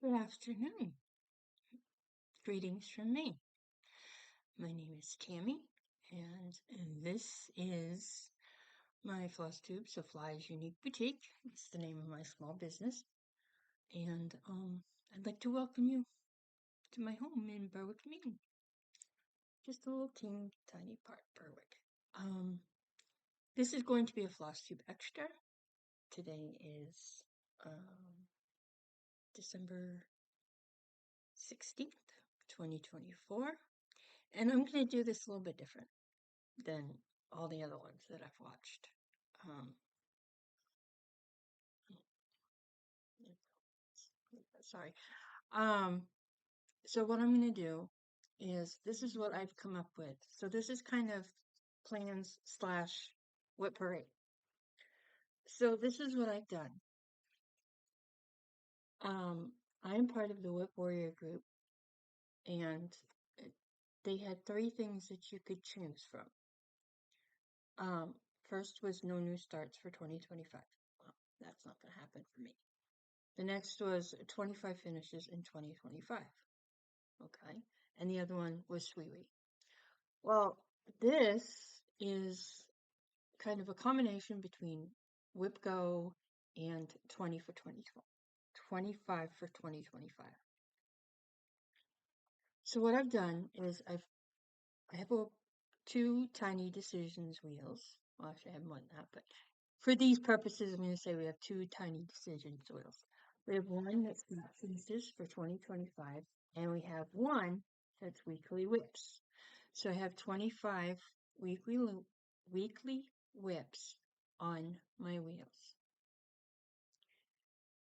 Good afternoon. Greetings from me. My name is Tammy, and this is my FlossTube, so Fly's Unique Boutique. It's the name of my small business, and I'd like to welcome you to my home in Berwick, Maine. Just a little teeny tiny part, Berwick. This is going to be a FlossTube extra. Today is December 16th, 2024. And I'm going to do this a little bit different than all the other ones that I've watched. Sorry. So what I'm going to do is, this is what I've come up with. So this is kind of plans / WIP parade. So this is what I've done. I am part of the WIP Warrior group, and they had 3 things that you could choose from. First was no new starts for 2025. Well, that's not going to happen for me. The next was 25 finishes in 2025. Okay. And the other one was Sweetie. Well, this is kind of a combination between WIP Go and 20 for 2012. 25 for 2025. So what I've done is I have 2 tiny decisions wheels. Well, actually I have more than that, but for these purposes, I'm going to say we have 2 tiny decisions wheels. We have one that's not finishes for 2025, and we have one that's weekly WIPs. So I have 25 weekly WIPs on my wheels.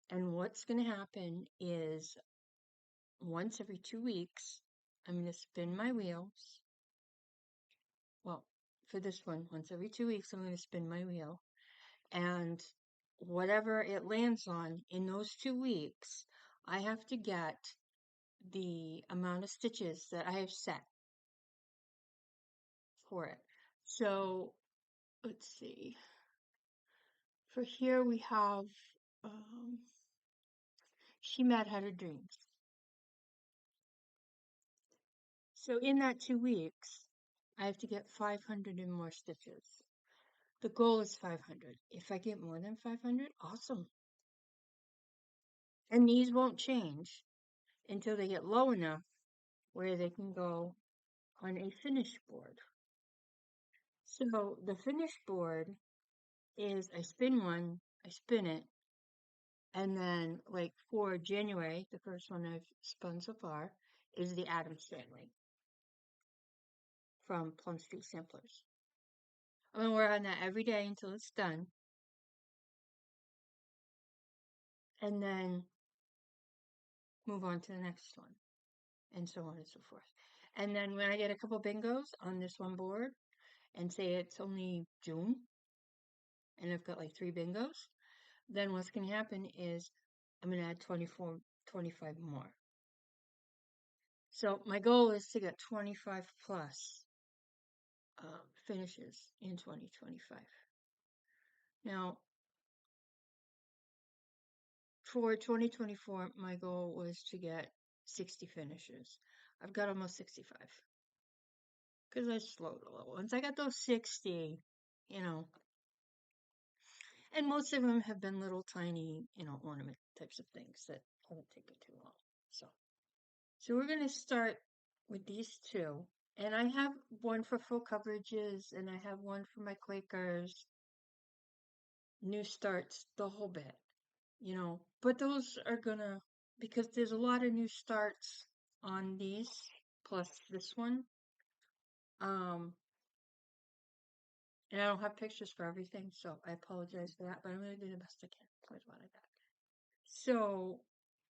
And what's going to happen is once every 2 weeks, I'm going to spin my wheels. Well, for this one, once every 2 weeks, I'm going to spin my wheel. And whatever it lands on in those 2 weeks, I have to get the amount of stitches that I have set for it. So let's see. For here we have She Mad Had Her Dreams. So in that 2 weeks, I have to get 500 and more stitches. The goal is 500. If I get more than 500, awesome. And these won't change until they get low enough where they can go on a finish board. So the finish board is I spin one, I spin it, and then like for January, the first one I've spun so far is the Adam Stanley from Plum Street Samplers. I'm going to work on that every day until it's done. And then move on to the next one, and so on and so forth. And then when I get a couple bingos on this one board, and say it's only June, and I've got like 3 bingos, then what's going to happen is I'm going to add 25 more. So my goal is to get 25 plus finishes in 2025. Now, for 2024, my goal was to get 60 finishes. I've got almost 65. Because I slowed a little. Once I got those 60, you know, and most of them have been little tiny, ornament types of things that haven't taken too long. So we're going to start with these 2. And I have one for full coverages, and I have one for my Quakers, new starts, the whole bit, But those are gonna, because there's a lot of new starts on these, plus this one. And I don't have pictures for everything, so I apologize for that, but I'm going to do the best I can with what I got. So,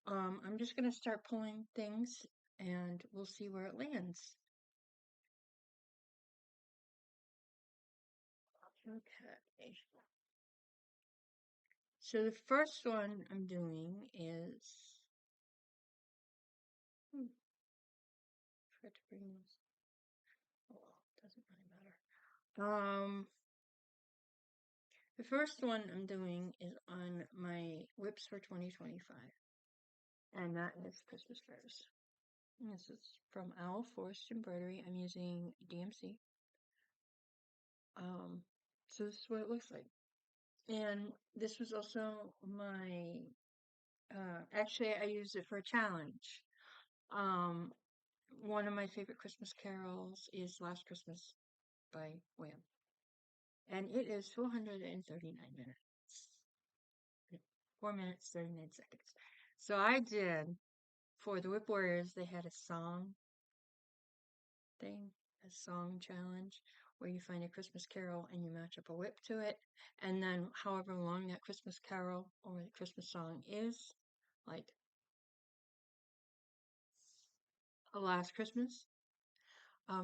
I'm just going to start pulling things, and we'll see where it lands. Okay. So the first one I'm doing is, forgot to bring this. Oh well, doesn't really matter. The first one I'm doing is on my WIPs for 2025. and that is Christmas fairs. And this is from Owl Forest Embroidery. I'm using DMC. So this is what it looks like. And this was also my, actually I used it for a challenge. One of my favorite Christmas carols is Last Christmas by WIP. And it is 439 minutes. 4 minutes, 39 seconds. So I did, for the WIP Warriors, they had a song thing, a song challenge, where you find a Christmas carol and you match up a WIP to it. And then however long that Christmas carol or the Christmas song is, like a Last Christmas,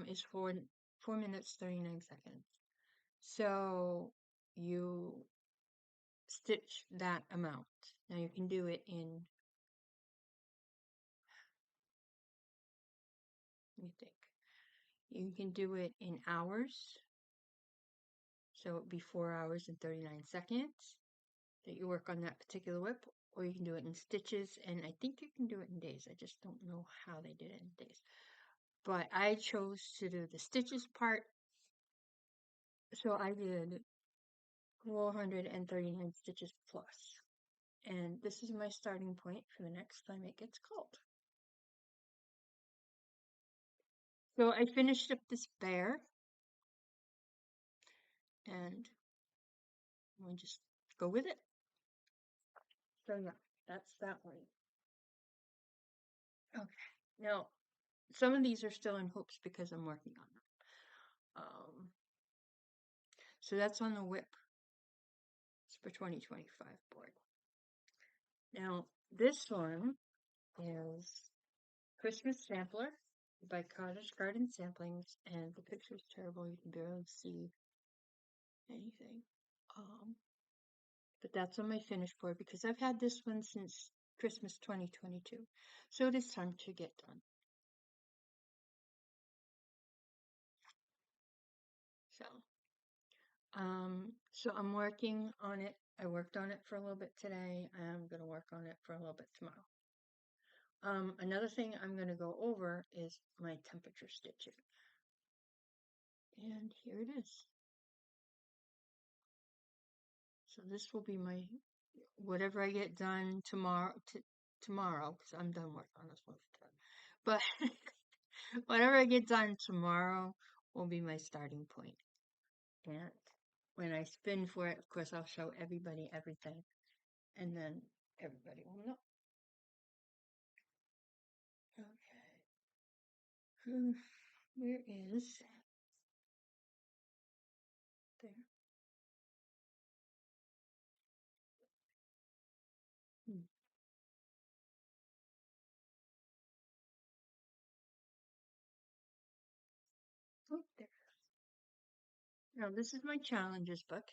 is 4 minutes, 39 seconds. So you stitch that amount. Now you can do it in, let me think, you can do it in hours. So it'd be 4 hours and 39 seconds that you work on that particular WIP, or you can do it in stitches, and I think you can do it in days. I just don't know how they did it in days. But I chose to do the stitches part, so I did 439 stitches plus. And this is my starting point for the next time it gets cold. So I finished up this bear, and we just go with it. So yeah, that's that one. Okay. Now, some of these are still in hoops because I'm working on them. So that's on the WIP. It's for 2025 board. Now, this one is Christmas Sampler by Cottage Garden Samplings, and the picture is terrible. You can barely see anything. But that's on my finished board because I've had this one since Christmas 2022. So it is time to get done. So I'm working on it. I worked on it for a little bit today. I'm going to work on it for a little bit tomorrow. Another thing I'm going to go over is my temperature stitching. And here it is. So this will be my, whatever I get done tomorrow, because I'm done working on this one for today. But whatever I get done tomorrow will be my starting point. And when I spin for it, of course, I'll show everybody everything. And then everybody will know. Okay. Where is there? Hmm. Oh, there. Now this is my challenges book.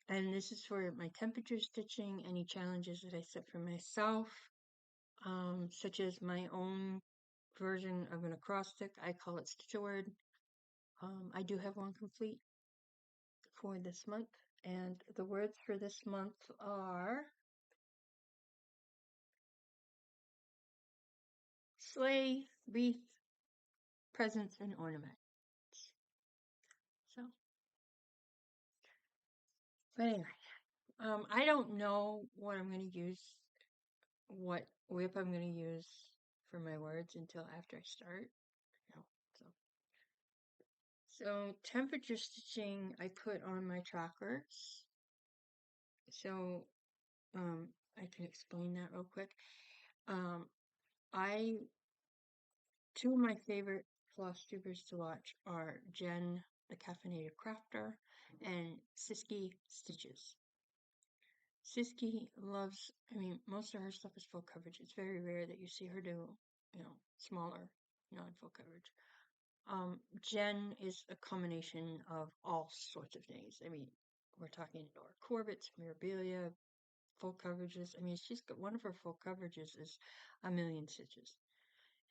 And this is for my temperature stitching, any challenges that I set for myself, such as my own version of an acrostic. I call it Stitch a Word. I do have one complete for this month, and the words for this month are sleigh, wreath, presents, and ornaments. So, but anyway, I don't know what I'm going to use, what WIP I'm going to use for my words until after I start. You know, so temperature stitching I put on my trackers. So I can explain that real quick. I Two of my favorite FlossTubers to watch are Jen, the Caffeinated Crafter, and Siski Stitches. Siski loves, I mean, most of her stuff is full coverage. It's very rare that you see her do, smaller, non-full coverage. Jen is a combination of all sorts of things. I mean, we're talking Nora Corbett's, Mirabilia, full coverages. I mean, she's got one of her full coverages is 1,000,000 stitches.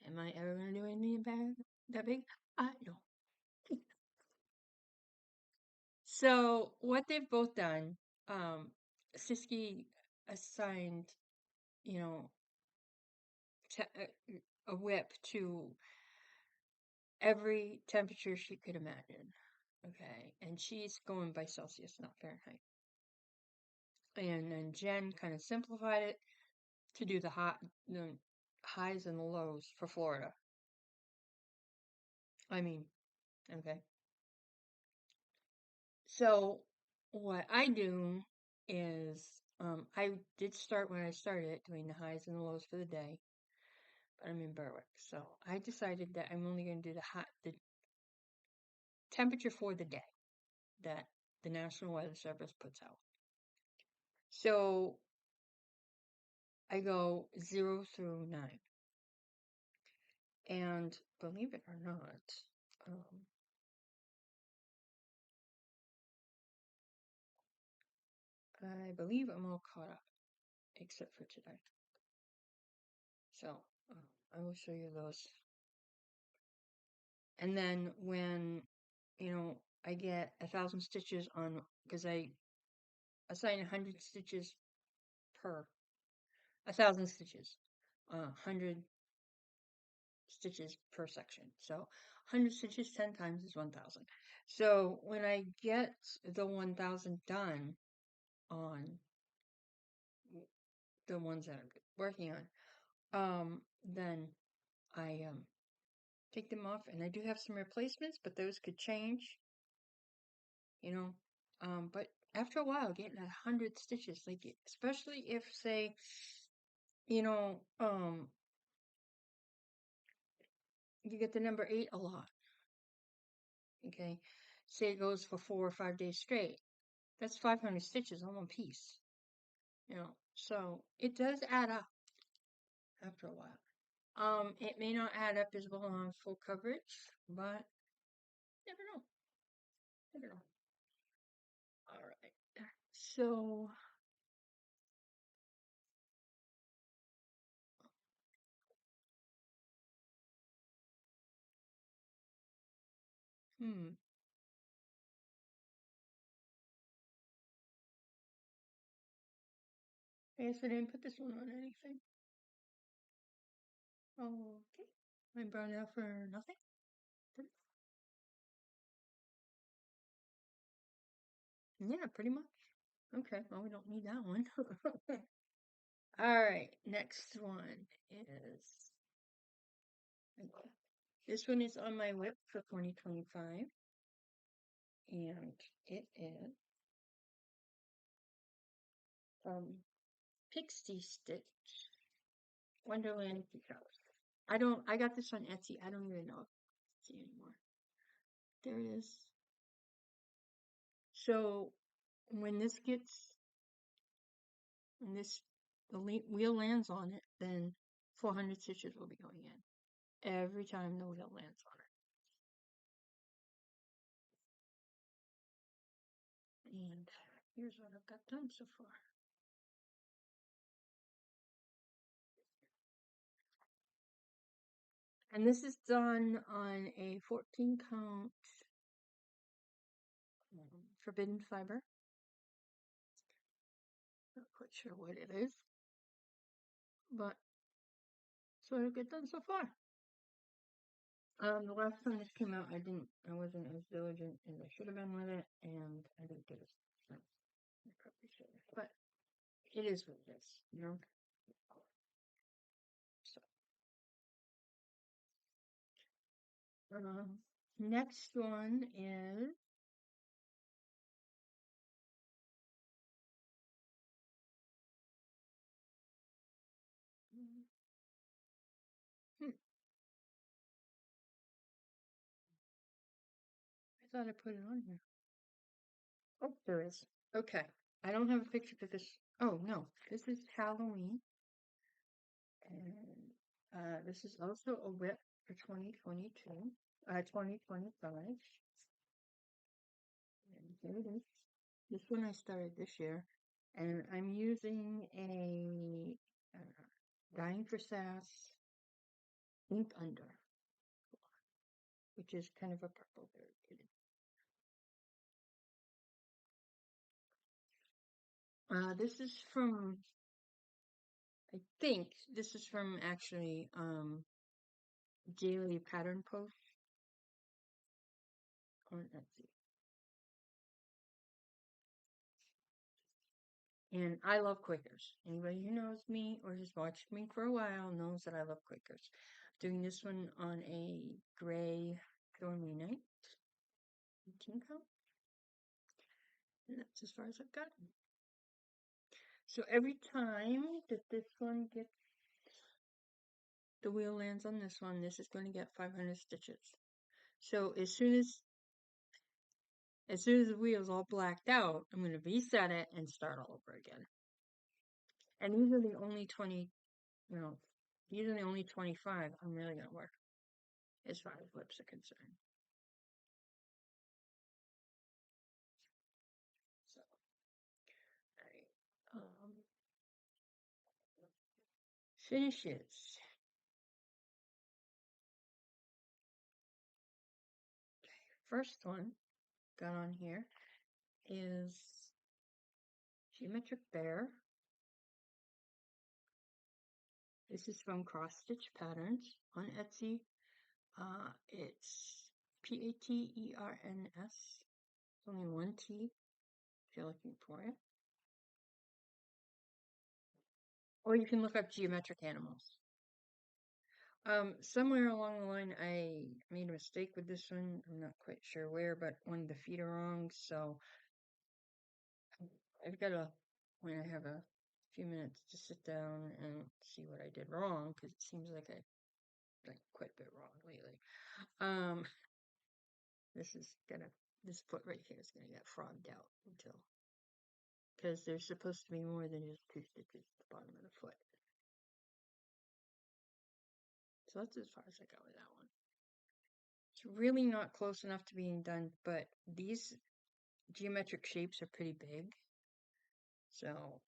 Am I ever going to do anything that big? No. So what they've both done, Siski assigned, you know, a WIP to every temperature she could imagine. Okay, and she's going by Celsius, not Fahrenheit. And then Jen kind of simplified it to do the highs and the lows for Florida. I mean, okay. So what I do is, I did start when I started doing the highs and the lows for the day, but I'm in Berwick, so I decided that I'm only going to do the temperature for the day that the National Weather Service puts out. So I go 0 through 9, and believe it or not, I believe I'm all caught up except for today. So I will show you those. And then when, I get 1,000 stitches on, because I assign 100 stitches per 1,000 stitches, 100 stitches per section. So 100 stitches 10 times is 1,000. So when I get the 1,000 done on the ones that I'm working on, then I take them off, and I do have some replacements, but those could change, you know. But after a while, getting 100 stitches, like especially if, say, you know, you get the number 8 a lot. Okay, say it goes for 4 or 5 days straight. That's 500 stitches on one piece. So it does add up after a while. It may not add up as well on full coverage, but never know. Never know. All right. So, hmm. I guess I didn't put this one on anything. Okay. I brought it out for nothing. Yeah, pretty much. Okay, well, we don't need that one. All right, next one is, this one is on my WIP for 2025, and it is Pixie Stitch Wonderland Peacock. I got this on Etsy. I don't even know if it's anymore. There it is. So when this the wheel lands on it, then 400 stitches will be going in every time the wheel lands on it. And here's what I've got done so far. And this is done on a 14 count forbidden fiber. Not quite sure what it is, but that's what I've got done so far. The last time this came out, I wasn't as diligent as I should have been with it, and I didn't get it. So I probably should have. But it is what it is, you know? So, next one is, I thought I put it on here. Oh, there is. Okay. I don't have a picture for this. Oh, no. This is Halloween. And this is also a WIP for 2022, 2025. And here it is. This one I started this year. And I'm using a Dying for Sass Ink Under, which is kind of a purple, very pretty. This is from, I think this is from actually Daily Pattern Post on Etsy. And I love Quakers. Anybody who knows me or has watched me for a while knows that I love Quakers. Doing this one on a gray Stormy Night 18 count. And that's as far as I've gotten. So every time that this one gets, the wheel lands on this one, this is going to get 500 stitches. So as soon as the wheel's all blacked out, I'm going to reset it and start all over again. And these are the only 20, no, these are the only 25 I'm really going to work as far as WIPs are concerned. So, alright. Finishes. First one got on here is Geometric Bear. This is from Cross Stitch Patterns on Etsy. It's Paterns. It's only one T if you're looking for it. Or you can look up Geometric Animals. Somewhere along the line, I made a mistake with this one. I'm not quite sure where, but one of the feet are wrong. So I've got to, when I have a few minutes to sit down and see what I did wrong, because it seems like I did quite a bit wrong lately. This foot right here is gonna get frogged out because there's supposed to be more than just 2 stitches at the bottom of the foot. So that's as far as I got with that one. It's really not close enough to being done, but these geometric shapes are pretty big. So,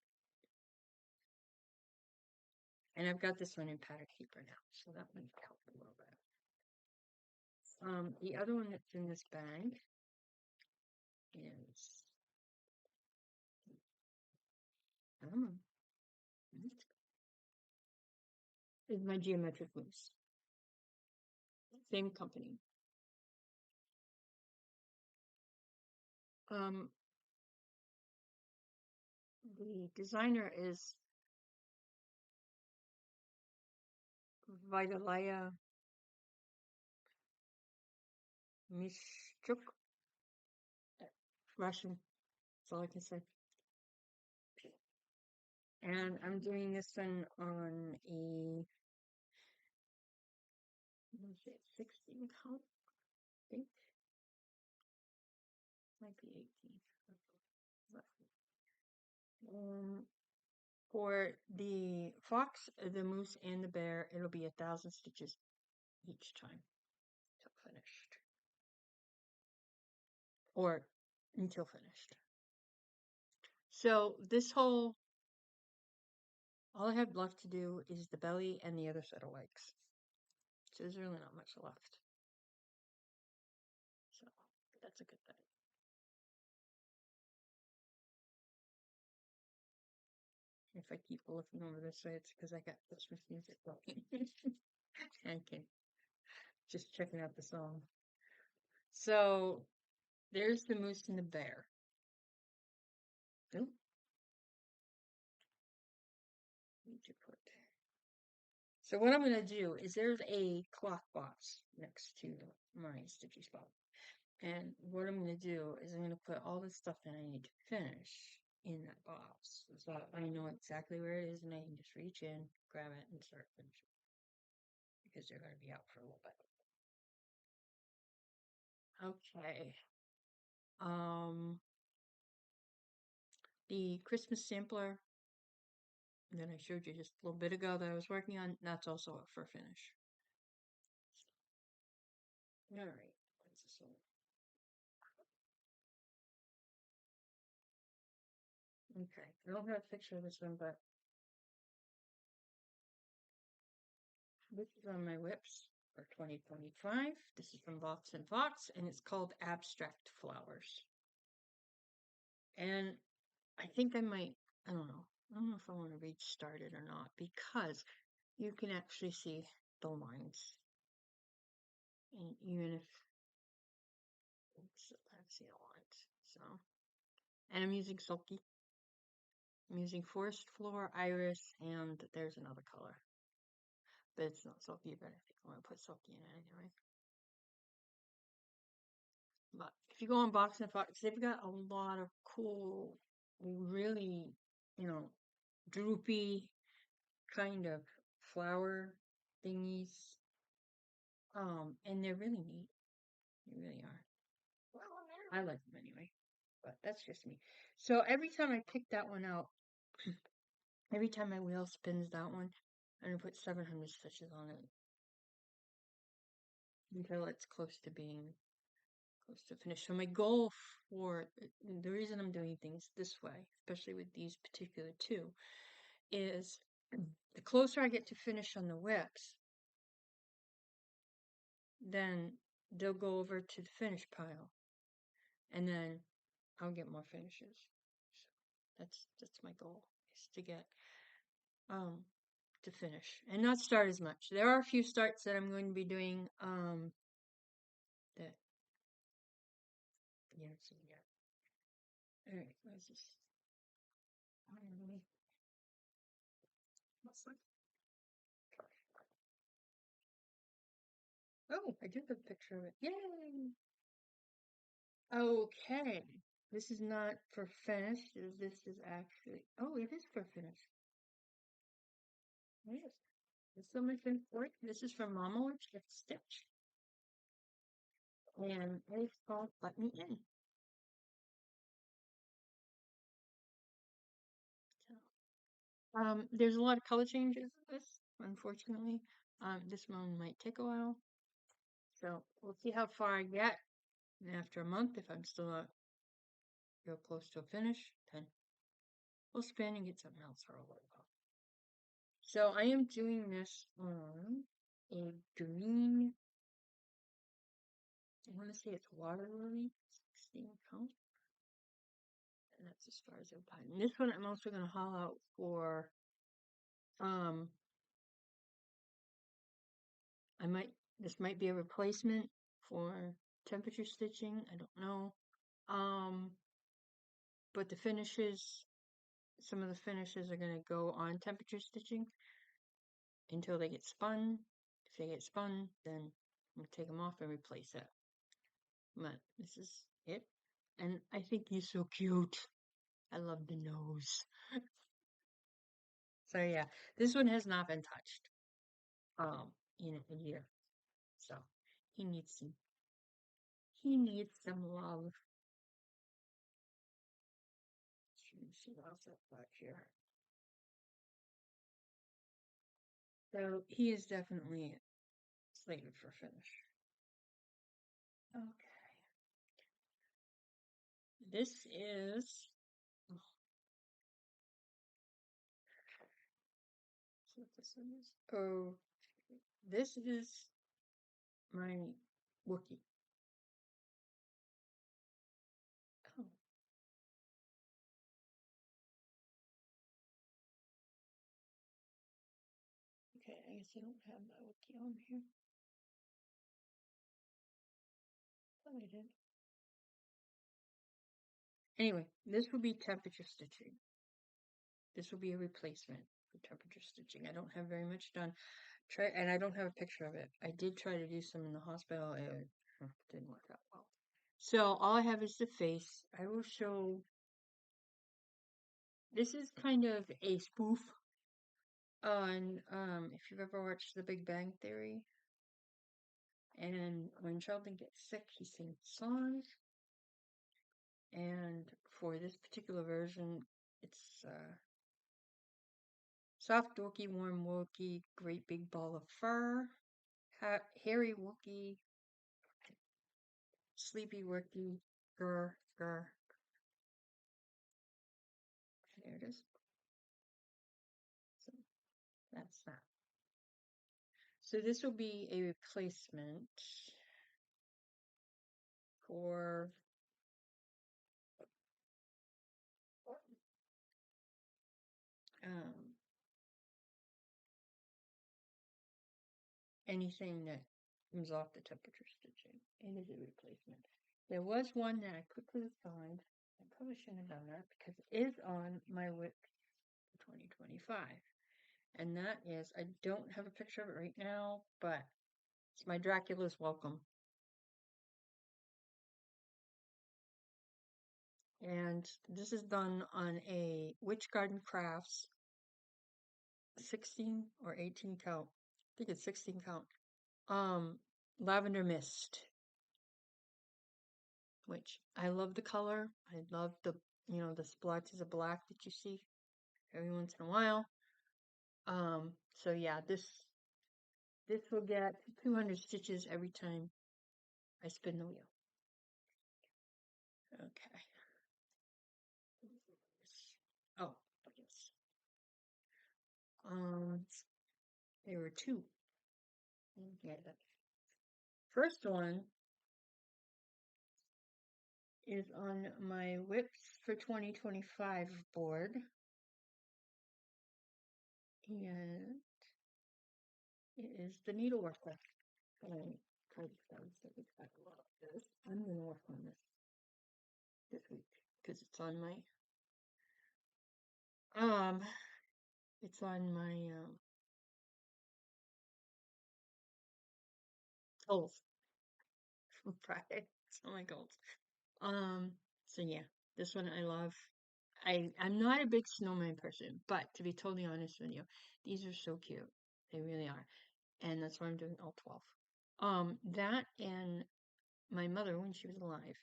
and I've got this one in pattern keeper now, so that might help a little bit. The other one that's in this bag is, I don't know, is my geometric moose. Same company. The designer is Vitalaya Mishchuk. Russian, that's all I can say. And I'm doing this one on a, what is it, 16 count, I think. Might be 18. For the fox, the moose, and the bear, it'll be 1,000 stitches each time till finished. Or until finished. So this whole, all I have left to do is the belly and the other set of legs. So there's really not much left. So that's a good thing. If I keep looking over this way, it's because I got Christmas music playing. Okay. Just checking out the song. So there's the moose and the bear. Oh. Need to put. So what I'm going to do is there's a cloth box next to my sticky spot. And what I'm going to do is I'm going to put all the stuff that I need to finish in that box. So I know exactly where it is and I can just reach in, grab it, and start finishing. Because they're going to be out for a little bit. Okay. The Christmas sampler that I showed you just a little bit ago that I was working on, that's also up for finish. Alright, what's this one? Okay, I don't have a picture of this one, but this is on my WIPs for 2025. This is from Vox and Fox, and it's called Abstract Flowers. And I think I might I don't know. I don't know if I want to restart it or not because you can actually see the lines. And even if let's see the lines. So, and I'm using Sulky. I'm using Forest Floor, Iris, and there's another color. But it's not Sulky, but I think I'm going to put Sulky in it anyway. But if you go on Box and Fox, they've got a lot of cool, really, droopy kind of flower thingies. And they're really neat. They really are. I like them anyway. But that's just me. So every time I pick that one out, every time my wheel spins that one, I'm going to put 700 stitches on it until it's close to finish. So my goal for the reason I'm doing things this way, especially with these particular two, is the closer I get to finish on the WIPs, then they'll go over to the finish pile, and then I'll get more finishes. So that's my goal, is to get to finish and not start as much. There are a few starts that I'm going to be doing that you haven't seen yet. All right, where's this? Oh, I do have a picture of it. Yay! Okay. This is not for finished. This is actually... Oh, it is for finished. Yes. This is my finished work. This is from Mama Witch Get Stitch. And it's called Let Me In. So, there's a lot of color changes in this, unfortunately. This one might take a while. So we'll see how far I get. And after a month, if I'm still not real close to a finish, then we'll spin and get something else for a little while. So I am doing this on a green, I want to say it's water lily, 16 count. And that's as far as I've gotten. This one I'm also going to haul out for, this might be a replacement for temperature stitching. I don't know. But the finishes, some of the finishes are going to go on temperature stitching until they get spun. If they get spun, then I'm going to take them off and replace it. But this is it. And I think he's so cute. I love the nose. So yeah, this one has not been touched in a year. So he needs some love. Let's see what else I've got here. So he is definitely slated for finish. Okay. This is what this one is. Oh, this is my Wookie. Oh. Okay, I guess I don't have my Wookie on here. Thought I did. Anyway, this will be temperature stitching. This will be a replacement for temperature stitching. I don't have very much done. And I don't have a picture of it. I did try to do some in the hospital. It didn't work out well. So all I have is the face. I will show. This is kind of a spoof on if you've ever watched The Big Bang Theory. And when Sheldon gets sick, he sings songs. And for this particular version, it's soft Wookie, warm Wookie, great big ball of fur, hairy Wookie, sleepy Wookie, grr, grr. There it is. So that's that. So this will be a replacement for anything that comes off the temperature stitching. It is a replacement. There was one that I quickly found. I probably shouldn't have done that because it is on my WIP for 2025. And that is, I don't have a picture of it right now, but it's my Dracula's Welcome. And this is done on a Witch Garden Crafts 16 or 18 count. I think it's 16 count. Lavender Mist, which I love the color. I love the, the splotches of black that you see every once in a while. So yeah, this will get 200 stitches every time I spin the wheel. Okay. Oh, yes. There were two. Okay. First one is on my WIPs for 2025 board. And it is the needleworker. I'm going to work on this week because it's on my goals from Friday. It's on my goals. So yeah, this one I love. I'm not a big snowman person, but to be totally honest with you, these are so cute. They really are. And that's why I'm doing all 12. That and my mother, when she was alive,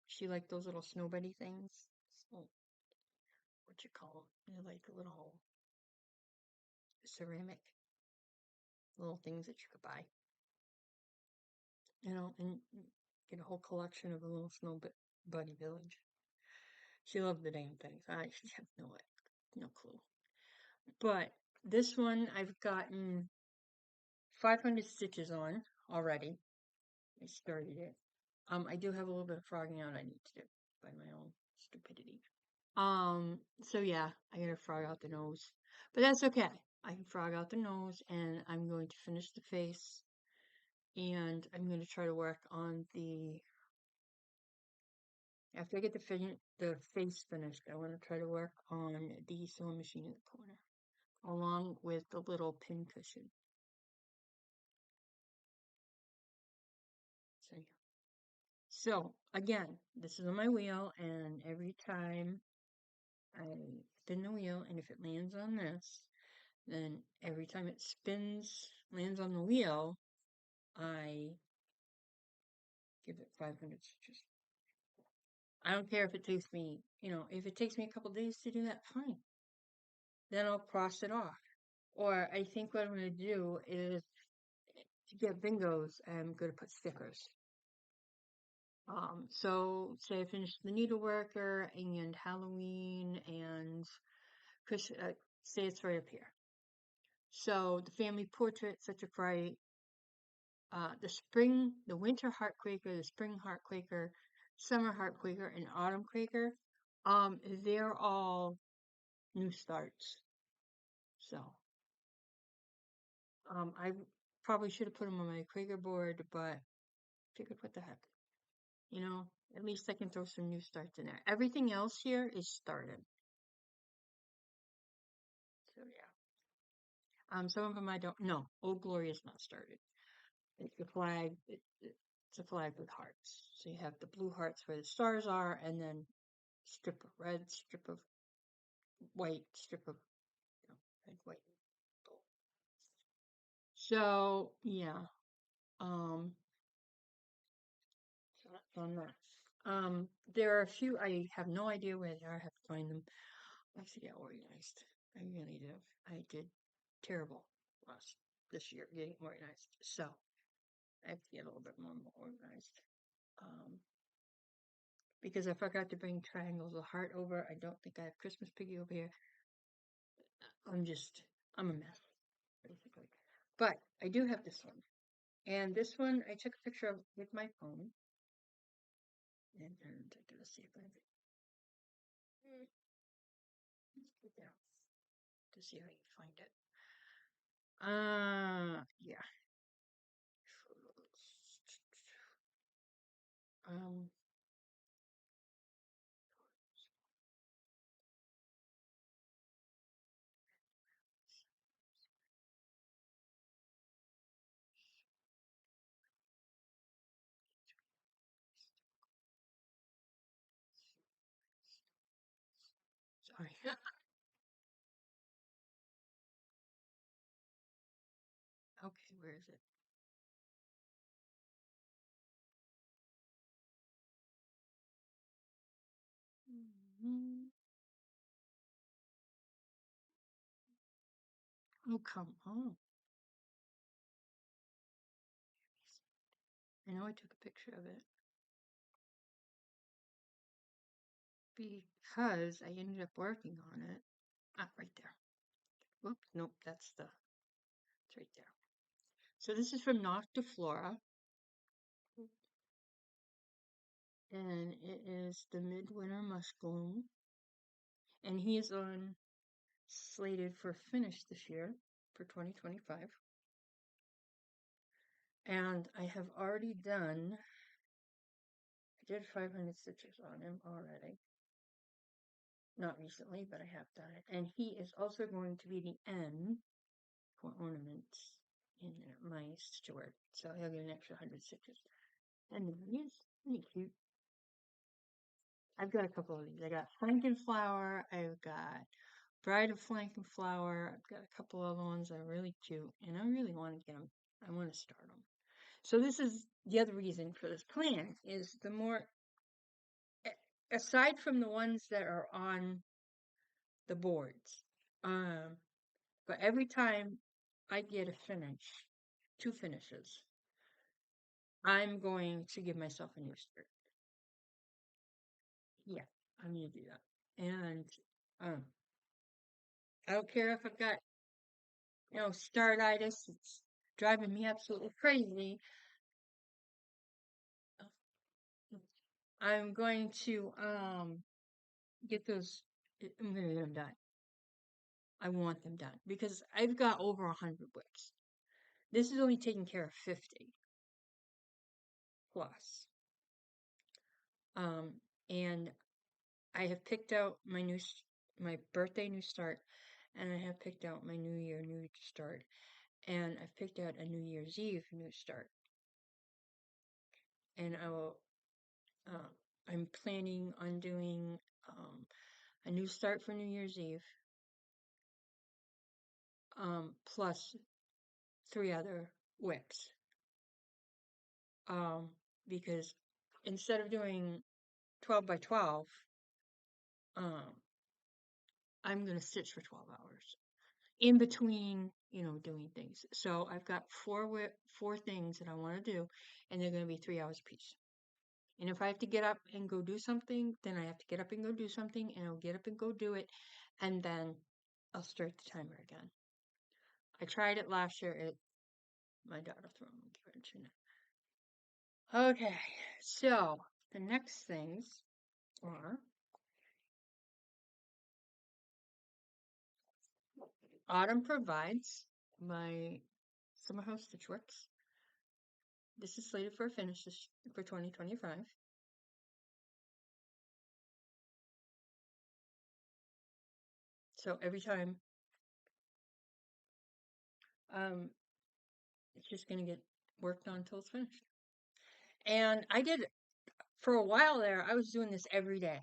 she liked those little snow bunny things. So, what you call them? They're like little ceramic little things that you could buy. And get a whole collection of a little snow bunny village. She loved the damn things. I have no clue. But this one I've gotten 500 stitches on already. I started it. I do have a little bit of frogging out I need to do by my own stupidity. So yeah, I gotta frog out the nose. But that's okay. I can frog out the nose and I'm going to finish the face. And I'm going to try to work on after I get the face finished, I want to try to work on the sewing machine in the corner, along with the little pin cushion. So, yeah. So, again, this is on my wheel, and every time I spin the wheel, and if it lands on this, then every time it lands on the wheel, I give it 500 stitches. I don't care if it takes me, if it takes me a couple days to do that, fine. Then I'll cross it off. Or I think what I'm going to do is to get bingos, I'm going to put stickers. So say I finished the needleworker and Halloween and say it's right up here. So the family portrait, such a fright, the winter Heartquaker, the spring Heartquaker, summer Heartquaker, and autumn Quaker, they're all new starts. So, I probably should have put them on my Quaker board, but figured what the heck. At least I can throw some new starts in there. Everything else here is started. So yeah. Some of them I don't. No, Old Glory is not started. It's a flag. It's a flag with hearts. So you have the blue hearts where the stars are, and then strip of red, strip of white, strip of red, white, gold. So yeah. So that's on that. There are a few I have no idea where they are. I have to find them. I have to get organized. I really do. I did terrible this year getting organized. So I have to get a little bit more organized. Because I forgot to bring triangles of heart over. I don't think I have Christmas piggy over here. I'm a mess, basically. But I do have this one. And this one I took a picture of with my phone. And I'm gonna see if I can to see if I can find it. Yeah. Um, sorry. Okay, where is it? Mhm. Oh, come on. I know I took a picture of it because I ended up working on it. Ah, right there. Whoop, nope, it's right there. So this is from Noctiflora, and it is the Midwinter Muskloom, and he is on slated for finish this year for 2025. And I have already done, I did 500 stitches on him already. Not recently, but I have done it. And he is also going to be the N for ornaments in my stitch work. So he'll get an extra 100 stitches. And he's pretty cute. I've got a couple of these. I got Frankenflower. I've got Bride of Frankenflower. I've got a couple other ones that are really cute. And I really want to get them. I want to start them. So this is the other reason for this plan is the more, aside from the ones that are on the boards, um, but every time I get a finish, two finishes, I'm going to give myself a new start. Yeah, I'm gonna do that. And um, I don't care if I've got, startitis, it's driving me absolutely crazy. I'm going to get those, I'm gonna get them done. I want them done because I've got over 100 WIPs. This is only taking care of 50 plus. Um, and I have picked out my birthday new start, and I have picked out my New Year new start, and I've picked out a New Year's Eve new start, and uh, I'm planning on doing a new start for New Year's Eve, plus 3 other WIPs, um, because instead of doing 12 by 12, um, I'm gonna stitch for 12 hours in between, doing things. So I've got four things that I want to do, and they're going to be 3 hours a piece. And if I have to get up and go do something, then I have to get up and go do something, and I'll get up and go do it, and then I'll start the timer again. I tried it last year. My daughter threw a wrench in it. Okay, so the next things are Autumn Provides by Summer House Stitchworks. This is slated for a finish for 2025. So every time, um, it's just going to get worked on until it's finished. And I did, for a while there, I was doing this every day.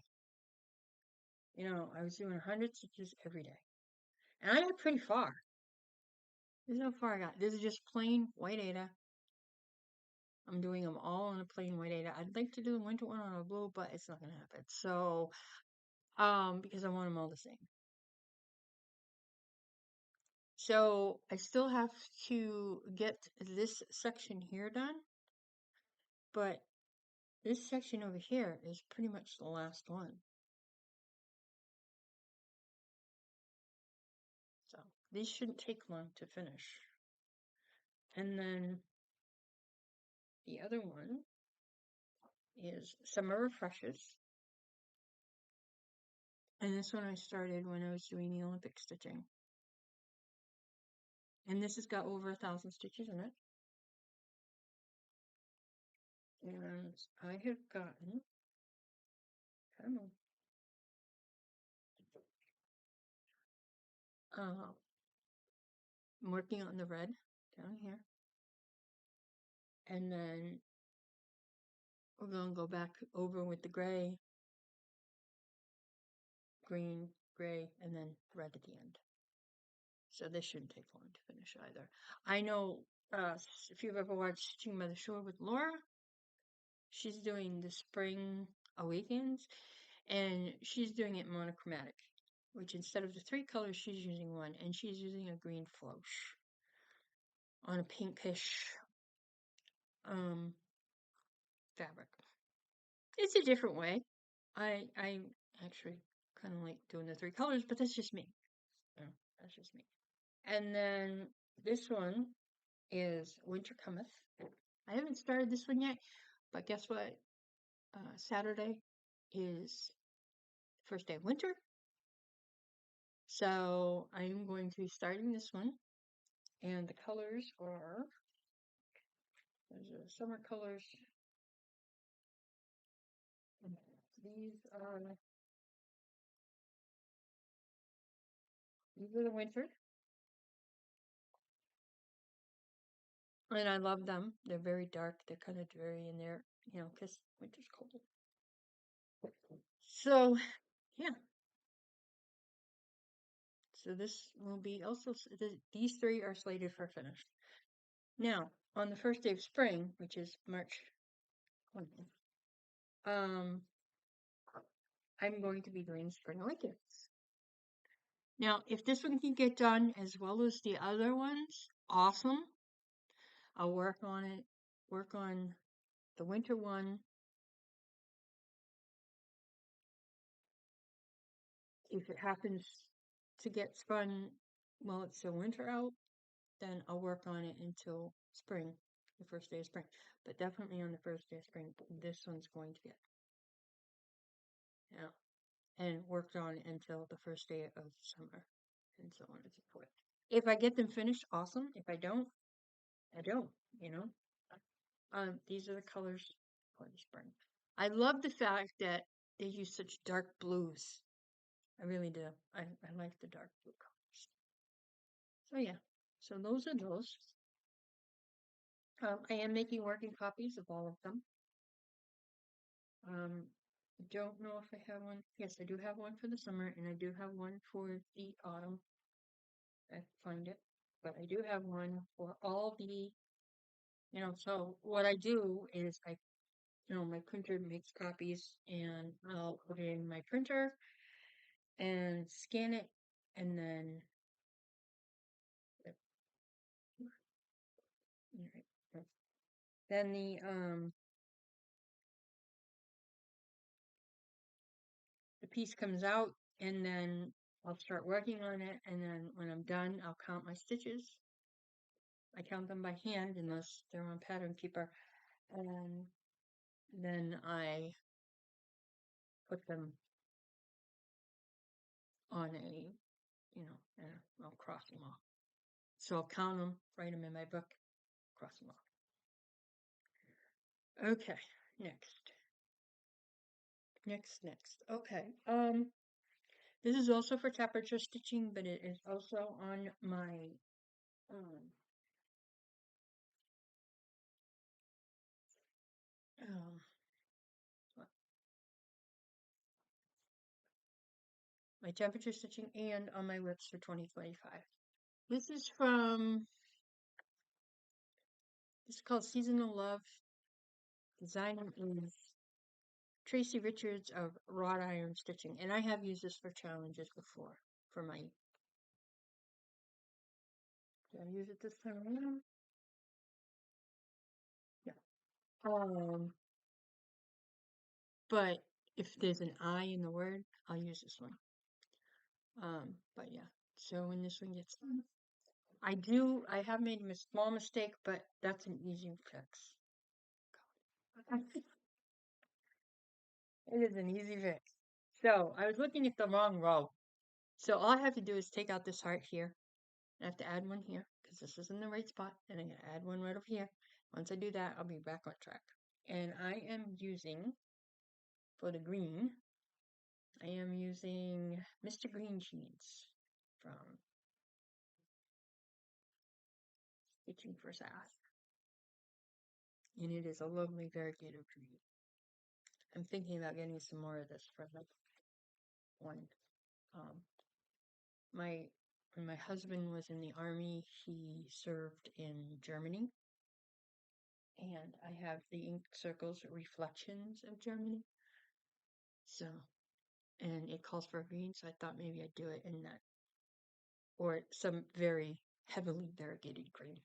I was doing 100 stitches every day. And I got pretty far. This is how far I got. This is just plain white Ada. I'm doing them all on a plain white Ada. I'd like to do the winter one on a blue, but it's not going to happen. So, because I want them all the same. So I still have to get this section here done, but this section over here is pretty much the last one. So these shouldn't take long to finish. And then the other one is Summer Refreshes. And this one I started when I was doing the Olympic stitching. And this has got over 1,000 stitches in it. And I have gotten, come on, I'm working on the red down here. And then we're going to go back over with the gray, green, gray, and then red at the end. So this shouldn't take long to finish either. I know if you've ever watched Stitching by the Shore with Laura, she's doing the Spring Awakens, and she's doing it monochromatic, which instead of the 3 colors, she's using 1, and she's using a green floche on a pinkish fabric. It's a different way. I actually kind of like doing the 3 colors, but that's just me. Yeah, that's just me. And then this one is Winter Cometh. I haven't started this one yet, but guess what? Saturday is the first day of winter. So I'm going to be starting this one. And the colors are, there's the summer colors. These are the winter. And I love them. They're very dark. They're kind of dreary in there, because winter's cold. So, yeah. So this will be also, these 3 are slated for finish. Now, on the first day of spring, which is March 20th, I'm going to be doing Spring Awakens. Now, if this one can get done as well as the other ones, awesome. I'll work on it, work on the winter one. If it happens to get spun while it's still winter out, then I'll work on it until spring, the first day of spring. But definitely on the first day of spring, this one's going to get, and worked on until the first day of summer, and so on and so forth. If I get them finished, awesome. If I don't, I don't, you know. These are the colors for the spring. I love the fact that they use such dark blues. I really do. I like the dark blue colors. So yeah, so those are those. I am making working copies of all of them. I don't know if I have one. Yes, I do have one for the summer, and I do have one for the autumn. I find it, but I do have one for all the, so what I do is my printer makes copies, and I'll put it in my printer and scan it, and then then the piece comes out, and then I'll start working on it, and then when I'm done, I'll count my stitches. I count them by hand unless they're on Pattern Keeper, and then I put them on and I'll cross them off. So I'll count them, write them in my book, cross them off. Okay, next. Okay. This is also for temperature stitching, but it is also on my um my temperature stitching and on my WIPs for 2025. This is called Seasonal Love. Designer is Tracy Richards of Wrought Iron Stitching, and I have used this for challenges before for my. Did I use it this time around? Yeah. But if there's an I in the word, I'll use this one. But yeah. So when this one gets done, I have made a small mistake, but that's an easy fix. It is an easy fix. So I was looking at the wrong row. So all I have to do is take out this heart here. I have to add one here because this is in the right spot, and I'm going to add one right over here. Once I do that, I'll be back on track. And I am using, for the green, I am using Mr. Green Jeans from Stitching for Sass. And it is a lovely variegated green. I'm thinking about getting some more of this for the one. Um, when my husband was in the army, he served in Germany. And I have the ink circles reflections of Germany. So, and it calls for a green, so I thought maybe I'd do it in that. Or some very heavily variegated green.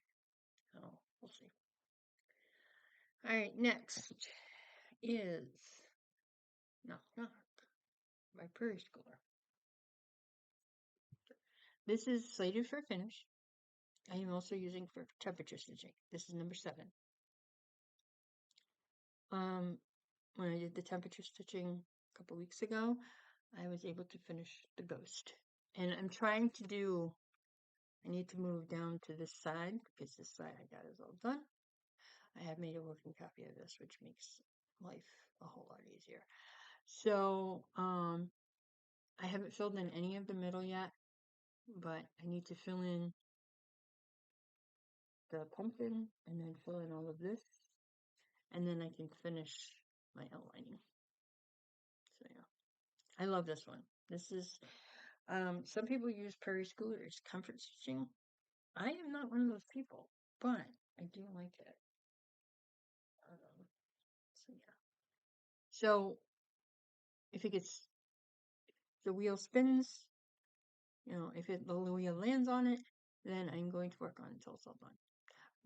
Oh, we'll see. Alright, next is Knock Knock by Prairie Schooler. This is slated for finish. I am also using for temperature stitching. This is number 7. When I did the temperature stitching a couple weeks ago, I was able to finish the ghost. And I'm trying to do, I need to move down to this side because this side I got is all done. I have made a working copy of this, which makes life a whole lot easier. So, I haven't filled in any of the middle yet, but I need to fill in the pumpkin and then fill in all of this, and then I can finish my outlining. So yeah, I love this one. This is, some people use Prairie Schooler as comfort stitching. I am not one of those people, but I do like it. So yeah. So if it gets, the wheel spins, if the wheel lands on it, then I'm going to work on it until it's all done.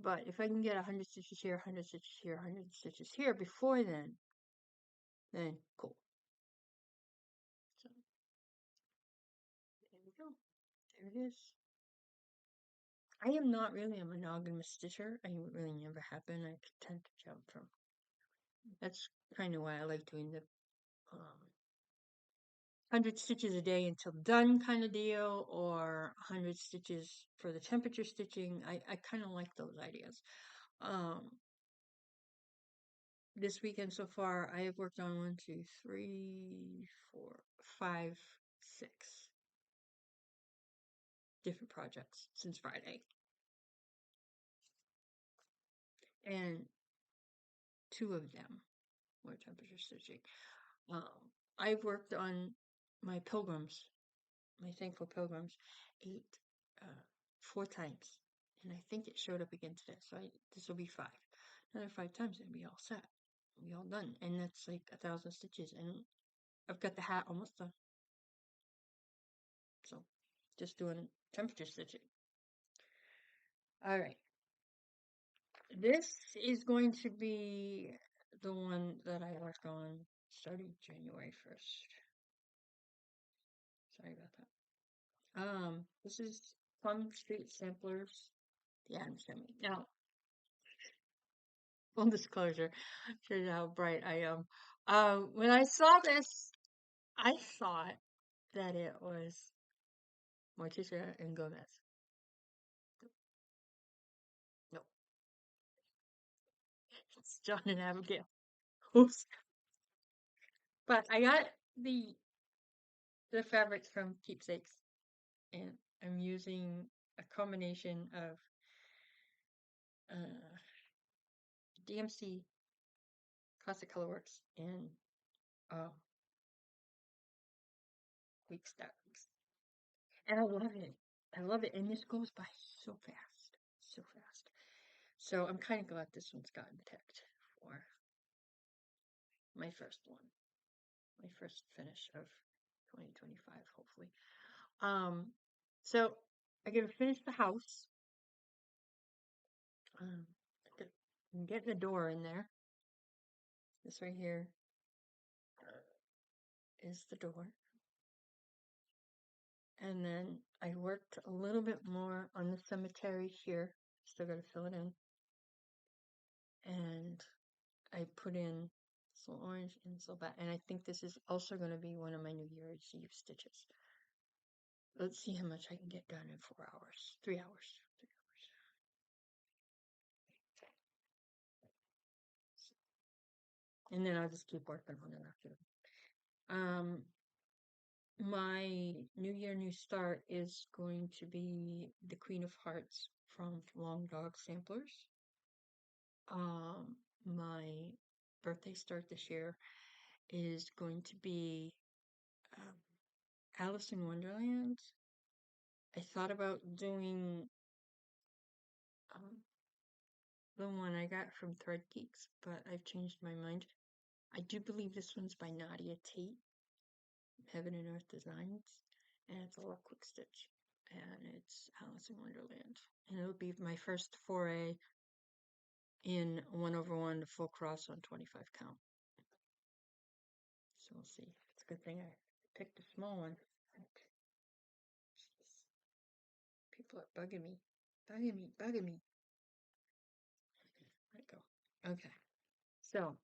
But if I can get 100 stitches here, 100 stitches here, 100 stitches here before then cool. So there we go. There it is. I am not really a monogamous stitcher. I really never have been. I tend to jump from. That's kind of why I like doing the 100 stitches a day until done kind of deal, or 100 stitches for the temperature stitching. I kind of like those ideas. This weekend so far, I have worked on 1, 2, 3, 4, 5, 6 different projects since Friday. And 2 of them were temperature stitching. I've worked on my pilgrims, my thankful pilgrims, 4 times. And I think it showed up again today. So this will be 5. Another 5 times and it'll be all set. It'll be all done. And that's like 1,000 stitches. And I've got the hat almost done. So just doing temperature stitching. Alright. This is going to be the one that I worked on starting January 1st. Sorry about that. This is Plum Street Samplers. Yeah, I'm showing. Now, full disclosure, shows you how bright I am. When I saw this, I thought that it was Morticia and Gomez. No, it's John and Abigail. Oops. But I got the fabrics from Keepsakes, and I'm using a combination of DMC Classic Colorworks and Week Stacks. And I love it. I love it. And this goes by so fast. So fast. So I'm kind of glad this one's gotten picked for my first one. My first finish of 2025, hopefully. So I gotta finish the house. I'm getting the door in there. This right here is the door. And then I worked a little bit more on the cemetery here. Still gotta fill it in. And I put in some orange and some black. And I think this is also going to be one of my New Year's Eve stitches. Let's see how much I can get done in 4 hours. 3 hours. 3 hours. And then I'll just keep working on it after. My New Year, New Start is going to be the Queen of Hearts from Long Dog Samplers. My birthday start this year is going to be um, Alice in Wonderland. I thought about doing um, the one I got from Thread Geeks, but I've changed my mind. I do believe this one's by Nadia Tate, Heaven and Earth Designs, and it's all a quick stitch, and it's Alice in Wonderland, and it'll be my first foray in 1/1 full cross on 25 count. So we'll see. It's a good thing I picked a small one. People are bugging me, bugging me. Let it go. Okay, so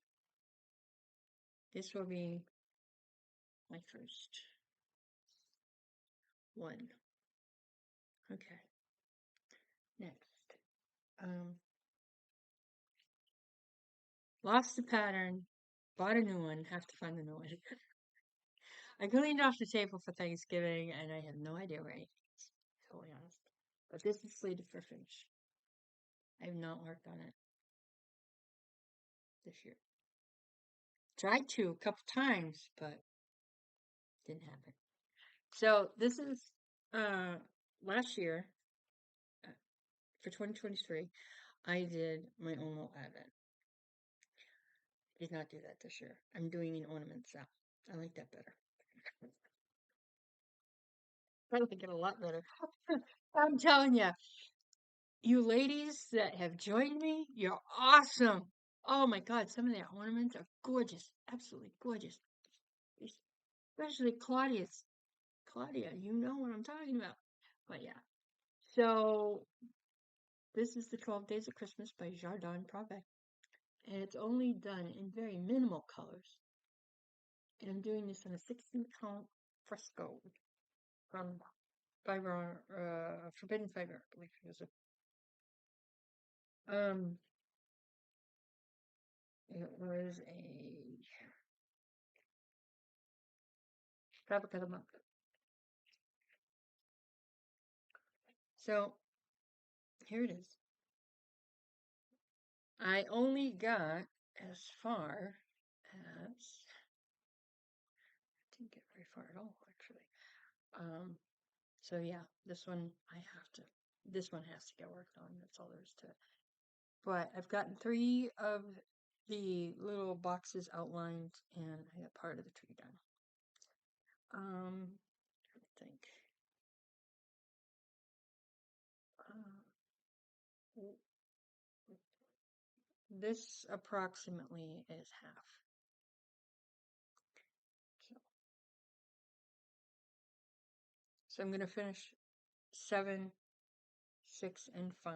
this will be my first one. Okay, next. Lost the pattern, bought a new one, have to find the new one. I cleaned off the table for Thanksgiving and I have no idea where anything is, totally honest. But this is slated for finish. I have not worked on it this year. Tried to a couple times, but didn't happen. So this is last year for 2023. I did my own little advent. Did not do that this year. I'm doing an ornament set. I like that better. I like it a lot better. I'm telling you, you ladies that have joined me, you're awesome. Oh my God, some of their ornaments are gorgeous, absolutely gorgeous. Especially Claudia's. Claudia, you know what I'm talking about. But yeah, so this is the 12 Days of Christmas by Jardin Provet. And it's only done in very minimal colors. And I'm doing this in a 16 count fresco from Fiber, Forbidden Fiber, I believe it was it was a fabric of the month. So here it is. I only got as far as didn't get very far at all actually. So yeah, this one this one has to get worked on. That's all there is to it. But I've gotten 3 of the little boxes outlined, and I got part of the tree done. I think. This approximately is half. So I'm going to finish 7, 6, and 5,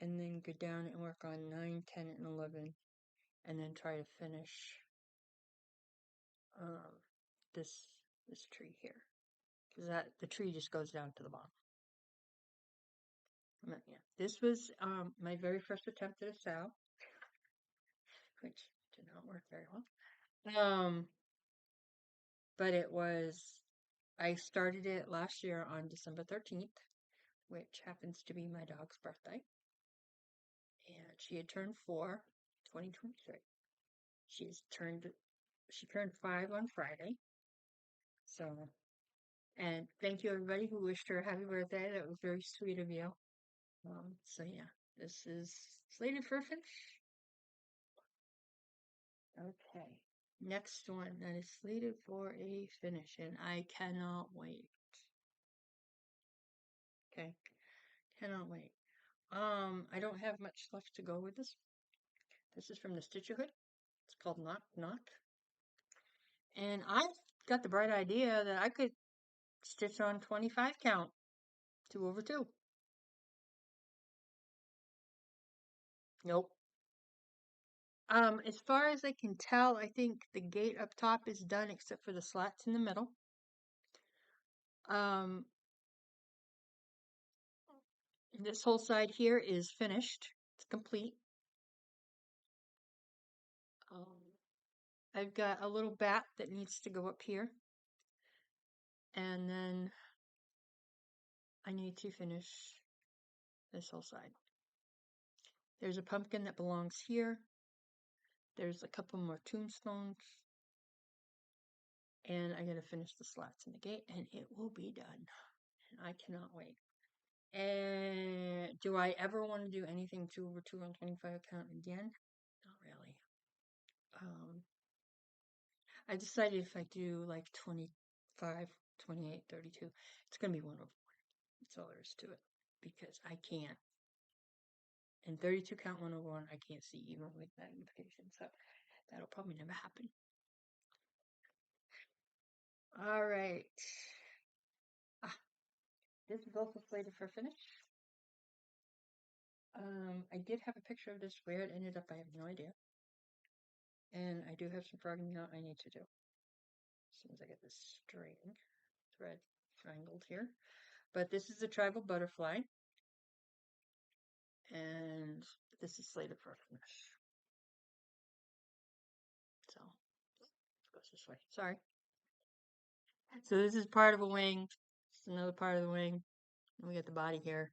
and then go down and work on 9, 10, and 11, and then try to finish this tree here, because the tree just goes down to the bottom. Yeah, this was my very first attempt at a sow, which did not work very well. But I started it last year on December 13th, which happens to be my dog's birthday. And she had turned 4, 2023. She turned 5 on Friday. So, and thank you everybody who wished her a happy birthday. That was very sweet of you. So yeah, this is slated for a finish. Okay. Next one that is slated for a finish, and I cannot wait. Okay. Cannot wait. I don't have much left to go with this. This is from the Stitcherhood. It's called Knock Knock. And I got the bright idea that I could stitch on 25 count, 2/2. Nope. As far as I can tell, I think the gate up top is done except for the slats in the middle. This whole side here is finished. It's complete. I've got a little bat that needs to go up here. And then I need to finish this whole side. There's a pumpkin that belongs here. There's a couple more tombstones. And I gotta finish the slats in the gate, and it will be done. And I cannot wait. And do I ever want to do anything 2/225 count again? Not really. I decided if I do like 25, 28, 32, it's gonna be 1/4. That's all there is to it. Because I can't. And 32 count 1/1, I can't see even with magnification. So that'll probably never happen. All right. This is also slated for finish. I did have a picture of this. Where it ended up, I have no idea. And I do have some frogging out I need to do. As soon as I get this string thread triangled here. But this is a tribal butterfly. And this is slated for finish. So, it goes this way. Sorry. So this is part of a wing. This is another part of the wing. And we got the body here.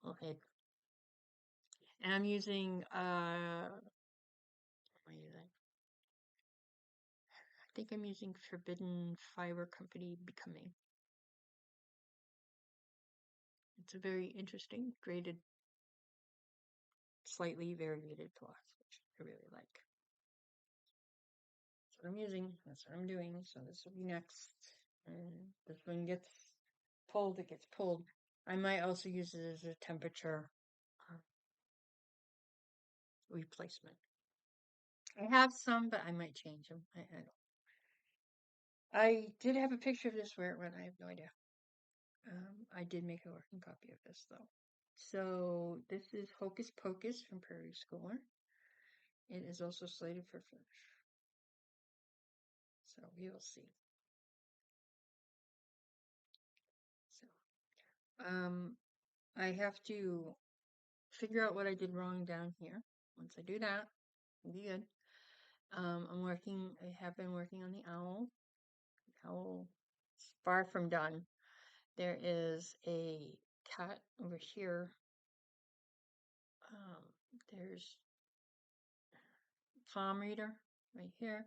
Little head. And I'm using, what am I using? I think I'm using Forbidden Fiber Company Becoming. It's a very interesting, graded, slightly variegated cloth, which I really like. That's what I'm using. That's what I'm doing. So this will be next. And this one gets pulled, it gets pulled. I might also use it as a temperature replacement. I have some, but I might change them. I don't. I did have a picture of this where it went. I have no idea. I did make a working copy of this though. So this is Hocus Pocus from Prairie Schooler. It is also slated for finish. So we will see. So I have to figure out what I did wrong down here. Once I do that, it'll be good. I have been working on the owl. The owl is far from done. There is a cat over here. There's palm reader right here.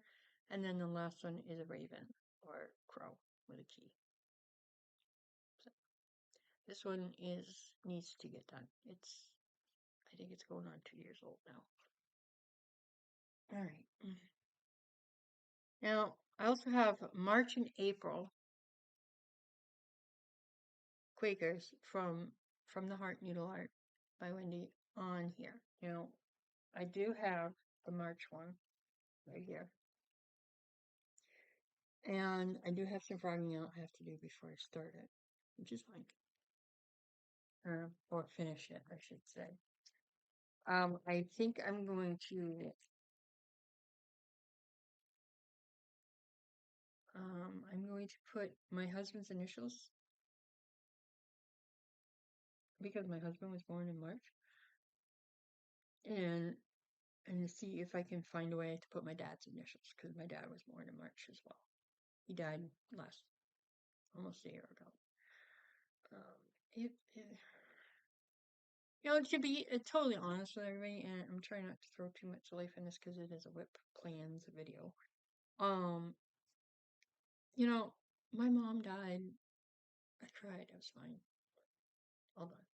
And then the last one is a raven or crow with a key. So this one needs to get done. I think it's going on 2 years old now. All right. Now, I also have March and April Quakers from the Heart Needle Art by Wendy on here. Now, I do have the March one right here. And I do have some frogging out I have to do before I start it, which is fine. Or finish it, I should say. I think I'm going to put my husband's initials because my husband was born in March, and see if I can find a way to put my dad's initials because my dad was born in March as well. He died almost a year ago. To be totally honest with everybody, and I'm trying not to throw too much life in this because it is a WIP plans video. My mom died. I cried. I was fine. All done.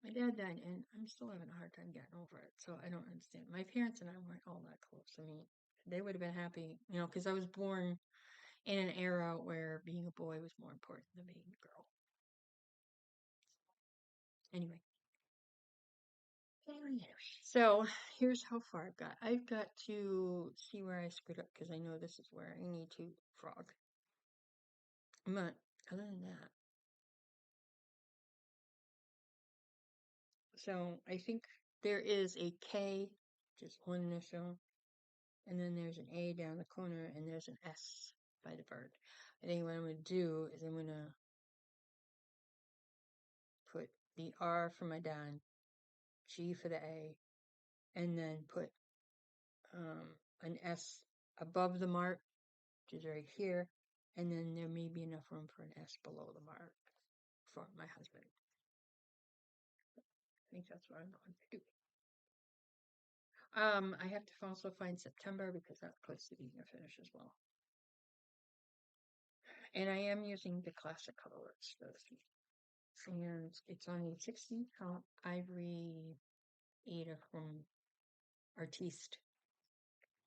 My dad died, and I'm still having a hard time getting over it. So I don't understand. My parents and I weren't all that close. I mean, they would have been happy, because I was born in an era where being a boy was more important than being a girl. Anyway. So here's how far I've got. I've got to see where I screwed up because I know this is where I need to frog. But other than that, so I think there is a K, just one initial, and then there's an A down the corner, and there's an S by the bird. I think what I'm going to do is I'm going to put the R for my dad, G for the A, and then put an S above the mark, which is right here, and then there may be enough room for an S below the mark for my husband. I think that's what I'm going to do. I have to also find September because that's close to being a finish as well. And I am using the classic colors, and it's only 16 count ivory Ada from Artiste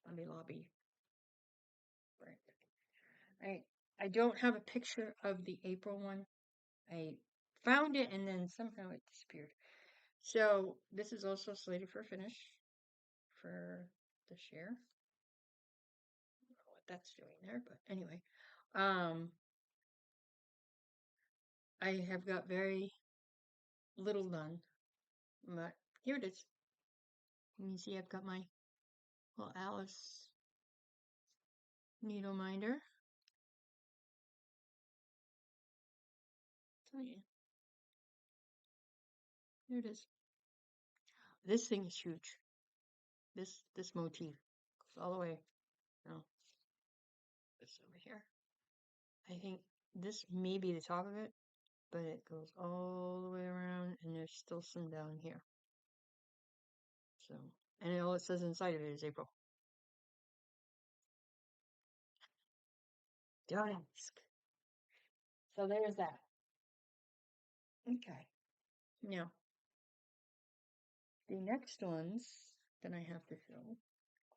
Hobby Lobby. Right. I don't have a picture of the April one. I found it and then somehow it disappeared. So this is also slated for finish for this year. I don't know what that's doing there, but anyway. I have got very little done, but here it is. You can see I've got my little Alice needle minder. So yeah, here it is. This thing is huge. This motif goes all the way. No, this over here. I think this may be the top of it, but it goes all the way around, and there's still some down here. So, and all it says inside of it is April. Don't ask. So there's that. Okay. Now, the next ones that I have to show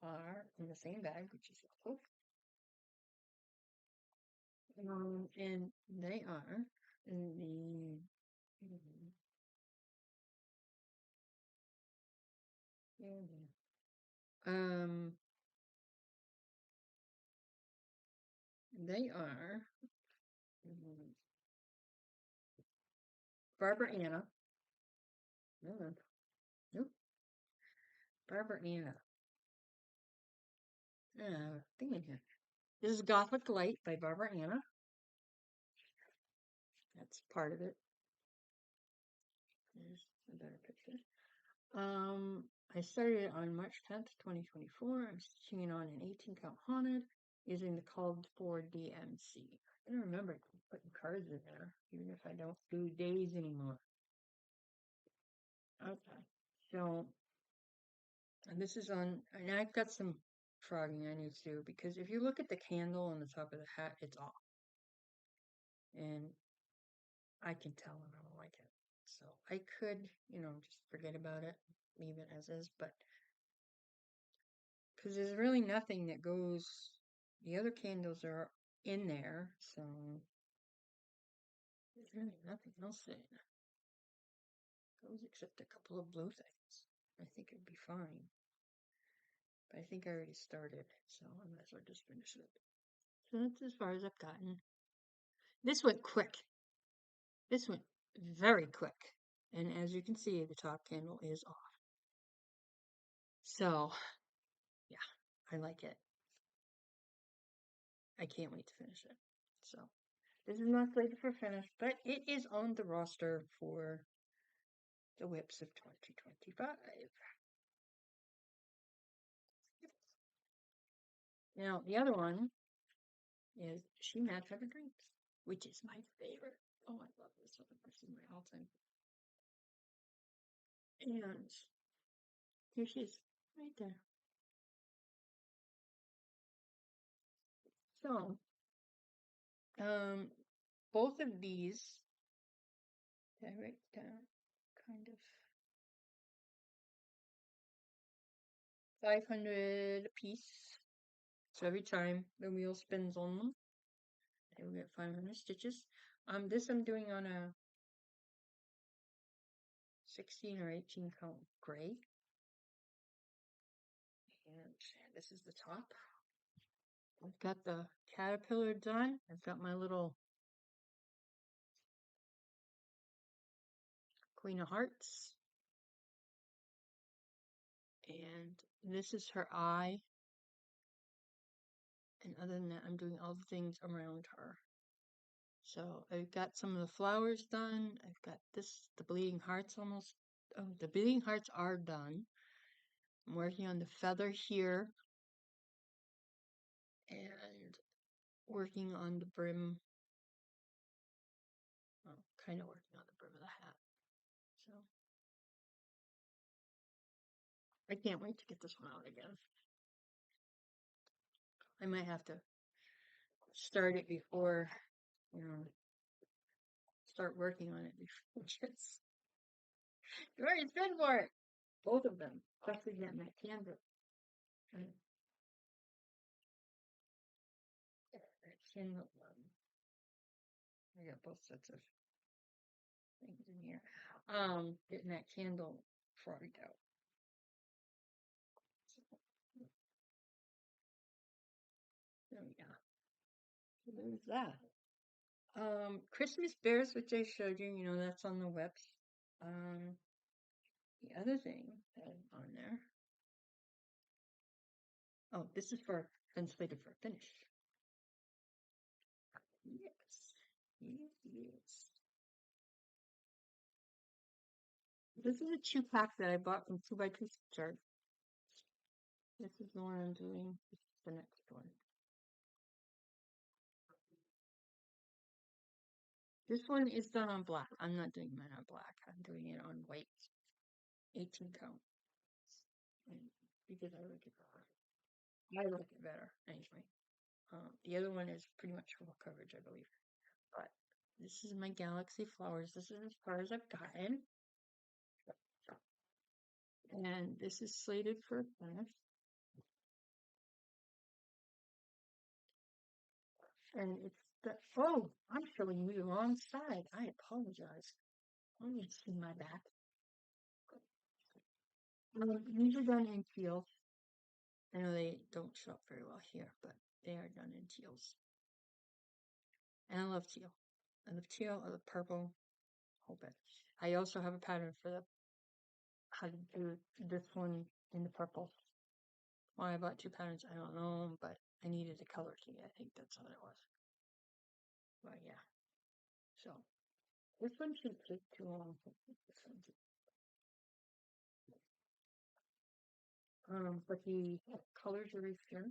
are in the same bag, which is yellow. And they are in the um they are Barbara Anna. No, nope. Barbara Anna. Thing in here. This is Gothic Light by Barbara Anna. That's part of it. There's a better picture. I started it on March 10th, 2024. I'm stitching it on an 18 count haunted using the called for DMC. I don't remember putting cards in there, even if I don't do days anymore. Okay, so and this is on, and I've got some frogging I need to do because if you look at the candle on the top of the hat, it's off. And I can tell when I don't like it. So I could, just forget about it, leave it as is, but because there's really nothing that goes, the other candles are in there, so there's really nothing else that goes except a couple of blue things. I think it'd be fine. But I think I already started, so I might as well just finish it. So that's as far as I've gotten. This went quick. This went very quick. And as you can see, the top candle is off. So, yeah, I like it. I can't wait to finish it. So, this is not slated for finish, but it is on the roster for the WIPs of 2025. Now, the other one is She Match Evergreens, which is my favorite. Oh, I love this one. This is my all-time. And here she is, right there. So, both of these, I write down kind of 500 a piece. So every time the wheel spins on them, I will get 500 stitches. This I'm doing on a 16 or 18 count gray. And this is the top. I've got the caterpillar done. I've got my little Queen of Hearts. And this is her eye. And other than that, I'm doing all the things around her. So I've got some of the flowers done. I've got the bleeding hearts almost. Oh, the bleeding hearts are done. I'm working on the feather here. and working on the brim. Well, kind of working on the brim of the hat. So I can't wait to get this one out again. I might have to start it before, start working on it before it gets. You already spent for it. Both of them, especially getting that canvas. That Kindle one. I got both sets of things in here. Getting that candle fried out. So yeah. So there's that. Christmas bears, which I showed you, that's on the WIP. The other thing on there. Oh, this is for been slated for a finish. Yes. Yes. This is a 2-pack that I bought from 2x2 Start. This is the one I'm doing. This is the next one. This one is done on black. I'm not doing mine on black. I'm doing it on white. 18 count. Because I like it better. I like it better, anyway. The other one is pretty much full coverage, I believe. But this is my Galaxy Flowers. This is as far as I've gotten. And this is slated for finish. And it's the, oh, I'm showing you the wrong side. I apologize. Let me see my back. These are done in teal. I know they don't show up very well here, but they are done in teals. And I love teal. I love teal, I love purple. Whole bit. I also have a pattern for the how to do this one in the purple. Why I bought 2 patterns, I don't know, but I needed a color key. I think that's what it was. But yeah. So this one shouldn't take too long. But the colors are right here.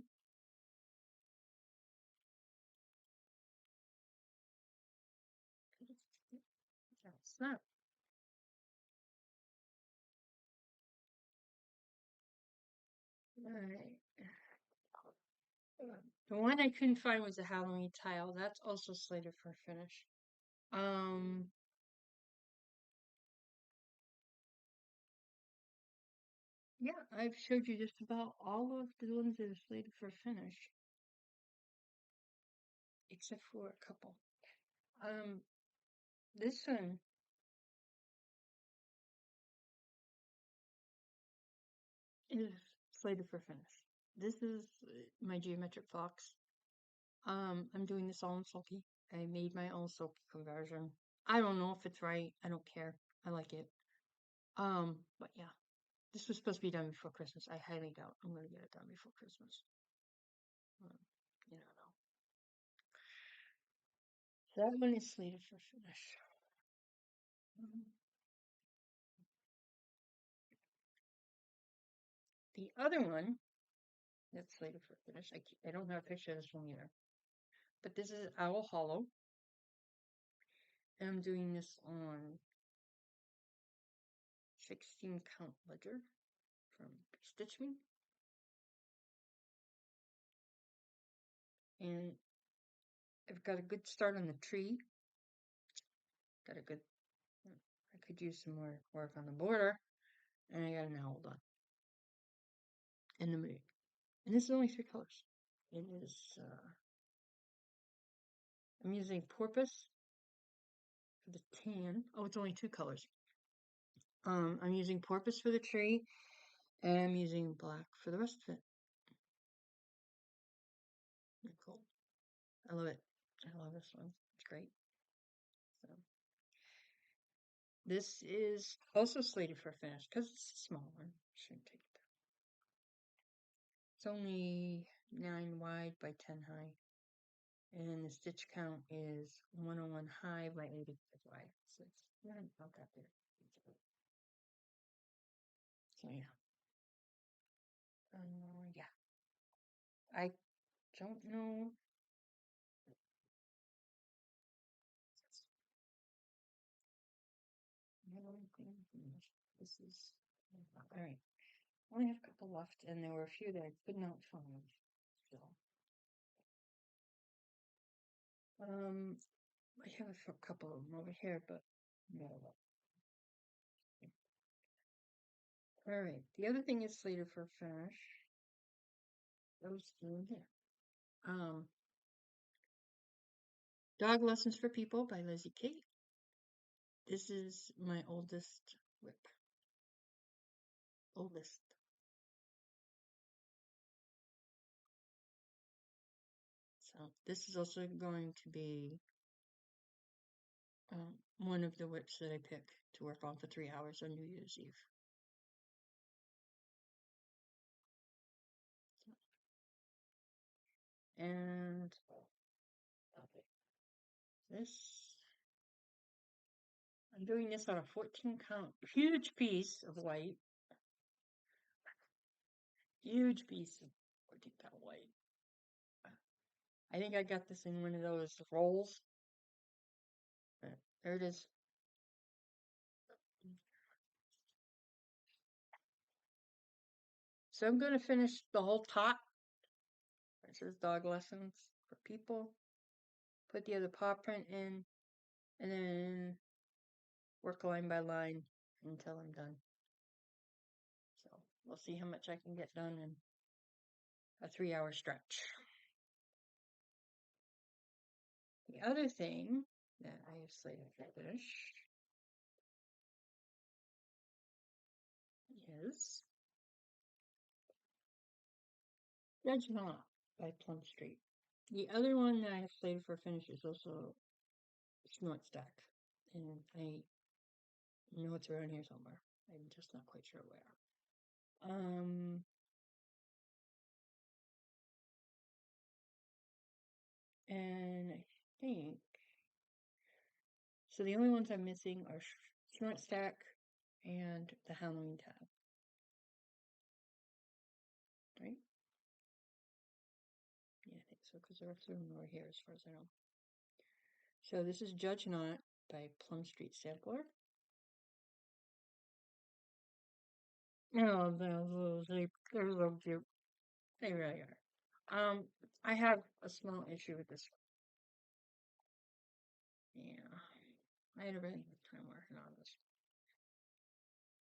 That's not. Alright. The one I couldn't find was a Halloween tile. That's also slated for finish. Yeah, I've showed you just about all of the ones that are slated for finish. Except for a couple. This one is slated for finish. This is my geometric fox. I'm doing this all in sulky. I made my own sulky conversion. I don't know if it's right. I don't care. I like it. But yeah. This was supposed to be done before Christmas. I highly doubt I'm gonna get it done before Christmas. You know, no. So that one is slated for finish. The other one that's slated for finish, I don't have a picture of this one either. But this is Owl Hollow. And I'm doing this on 16 count ledger from Stitch Me. And I've got a good start on the tree. Got a good, I could use some more work on the border. And I got an owl done. And the moon. And this is only 3 colors. It is, I'm using porpoise for the tan. Oh, it's only 2 colors. I'm using porpoise for the tree, and I'm using black for the rest of it. Cool. I love it. I love this one. It's great. So this is also slated for finish because it's a small one. Shouldn't take it. It's only 9 wide by 10 high. And the stitch count is 101 high by 85 wide. So it's not that big. So yeah. Yeah. I don't know. This is all right. I only have a couple left, and there were a few that I could not find. So, I have a couple of them over here, but no. All right. The other thing is slated for finish. Those two in here. Dog Lessons for People by Lizzie Kate. This is my oldest WIP. Oldest. So this is also going to be one of the WIPs that I pick to work on for 3 hours on New Year's Eve. And this, I'm doing this on a 14 count, huge piece of white. Huge piece of 14 count white. I think I got this in one of those rolls. There it is. So I'm going to finish the whole top. This is Dog Lessons for People. Put the other paw print in, and then work line by line until I'm done. So we'll see how much I can get done in a 3-hour stretch. The other thing that I have slated for finish is Judge Not by Plum Street. The other one that I have slated for finish is also Snort Stack. And I know it's around here somewhere. I'm just not quite sure where. And I think so. The only ones I'm missing are Snort Stack and the Halloween tab. Right? Yeah, I think so, because the rest of them are here as far as I know. So this is Judge Not by Plum Street Sampler. Oh, they're so cute. They really are. I have a small issue with this one. Yeah. I had a really hard time working on this.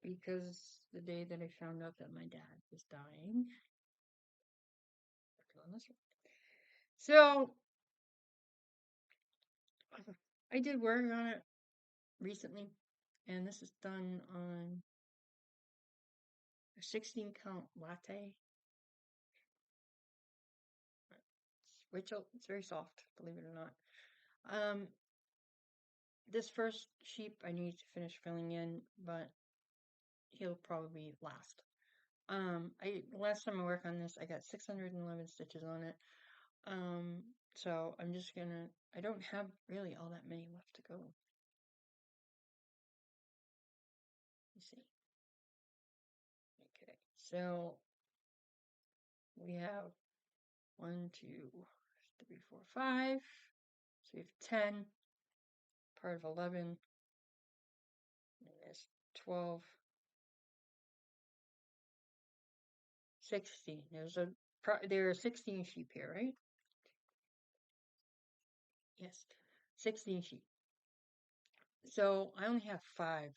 Because the day that I found out that my dad was dying, on this one. So I did work on it recently, and this is done on a 16 count latte. Which it's very soft, believe it or not. This first sheep I need to finish filling in, but he'll probably last. Last time I worked on this, I got 611 stitches on it. So I'm just gonna, I don't have really all that many left to go. You see. Okay, so we have 1, 2, 3, 4, 5. So we have 10, part of 11, and there's 12, 16. There are 16 sheep here, right? Yes, 16 sheep. So I only have 5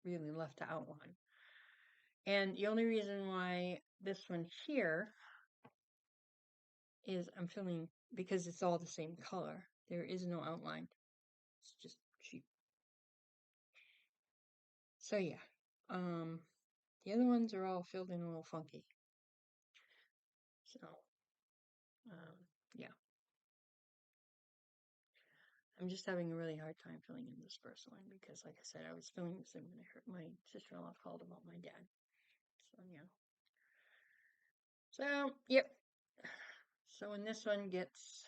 really left to outline. And the only reason why this one here is I'm filling because it's all the same color. There is no outline. It's just sheep. So yeah. The other ones are all filled in a little funky. So yeah. I'm just having a really hard time filling in this first one because, like I said, I was filling this in when my sister-in-law called about my dad. So yeah. So yep. So when this one gets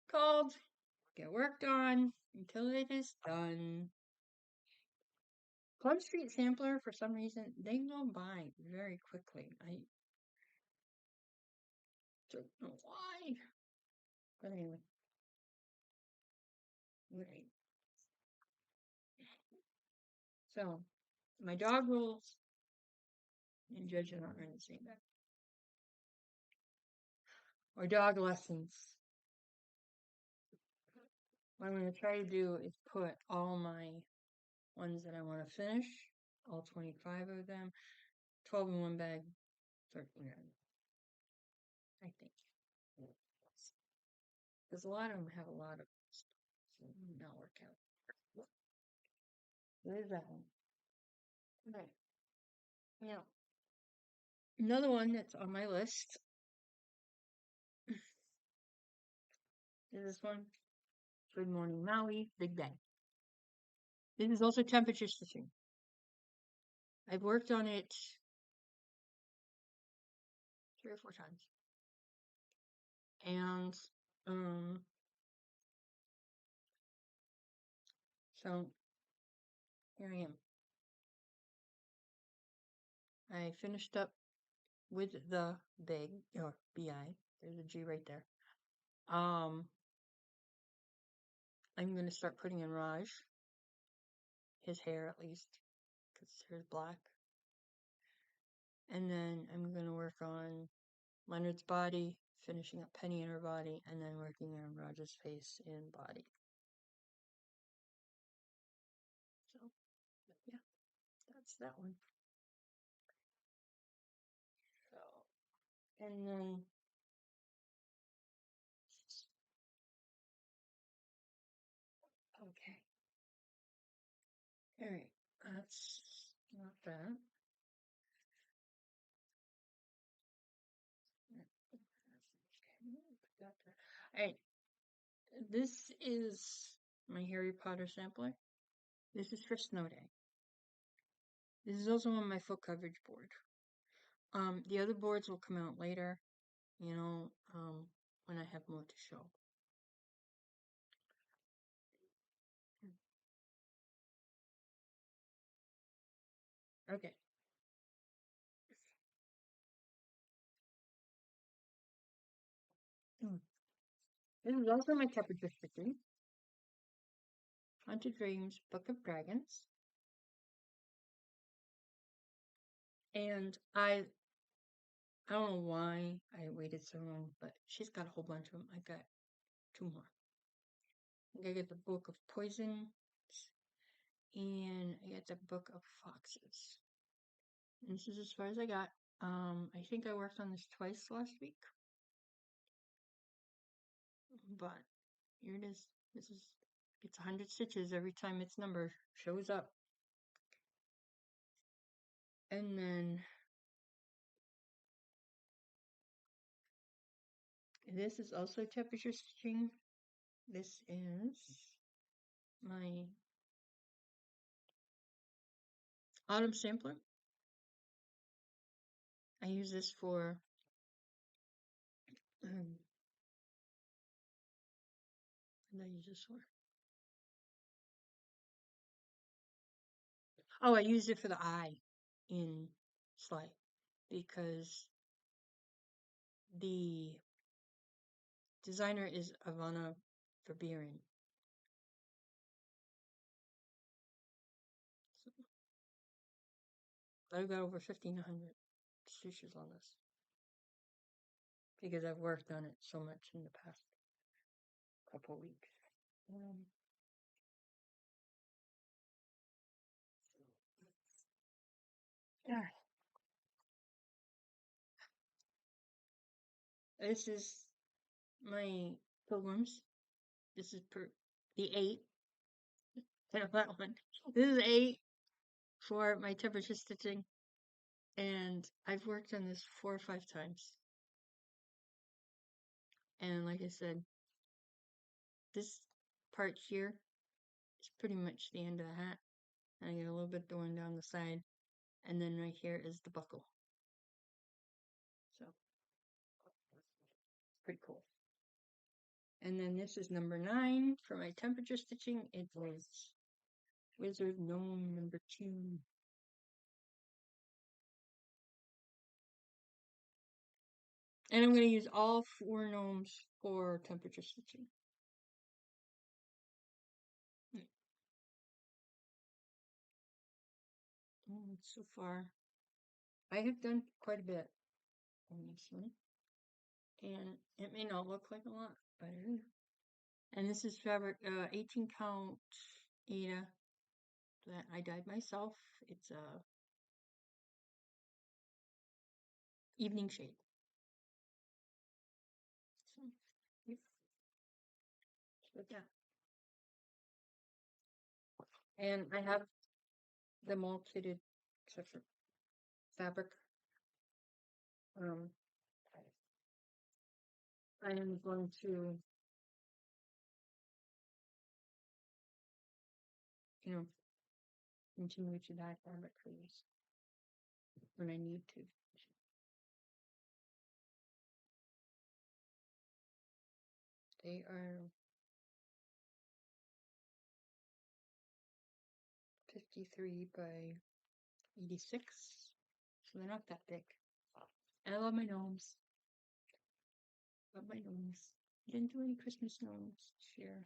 called, get worked on until it is done. Plum Street Sampler, for some reason, they go by very quickly. Don't know why. But anyway. Right. So, my dog rules and Judge are not going to say that. Or dog lessons. What I'm going to try to do is put all my ones that I want to finish, all 25 of them, 12 in one bag, 13 in I think. Because a lot of them have a lot of stuff, so it may not work out. There's that one. Right. Now, another one that's on my list is this one. Good Morning Maui, Big Bang. This is also temperature stitching. I've worked on it 3 or 4 times. And, so here I am. I finished up with the big, or BI. There's a G right there. I'm going to start putting in Raj. His hair, at least. Because his hair is black. And then I'm going to work on Leonard's body, finishing up Penny in her body, and then working on Raj's face and body. So, yeah, that's that one. So, and then okay. Alright, that's not that. Alright, this is my Harry Potter sampler. This is for Snow Day. This is also on my full coverage board. The other boards will come out later, you know, when I have more to show. Okay. This is also my temperature stitching. Haunted Dreams, Book of Dragons. And I don't know why I waited so long, but she's got a whole bunch of them. I got 2 more. I got the Book of Poison, and I got the Book of Foxes. And this is as far as I got. I think I worked on this twice last week. But here it is. It's 100 stitches every time its number shows up. And then this is also temperature stitching. This is my autumn sampler. I use this for what did I use this for? Oh, I used it for the eye in Slide because the designer is Ivana Verbeeren. So, I've got over 1,500 stitches on this because I've worked on it so much in the past couple weeks. Yeah. This is my pilgrims. This is the 8. That one. This is 8 for my temperature stitching. And I've worked on this 4 or 5 times. And like I said, this part here is pretty much the end of the hat. And I get a little bit going down the side. And then right here is the buckle. So, pretty cool. And then this is number 9 for my temperature stitching. It was Wizard Gnome number 2. And I'm going to use all 4 gnomes for temperature stitching. So far, I have done quite a bit on this one. And it may not look like a lot, but it is. And this is fabric, 18 count Ada that I dyed myself. It's a evening shade. So, yep. Like that. And I have them all kitted except for fabric. I am going to, continue to dye fabric for these when I need to. They are 53 by 86, so they're not that big. And I love my gnomes. Love my gnomes. Didn't do any Christmas gnomes this year.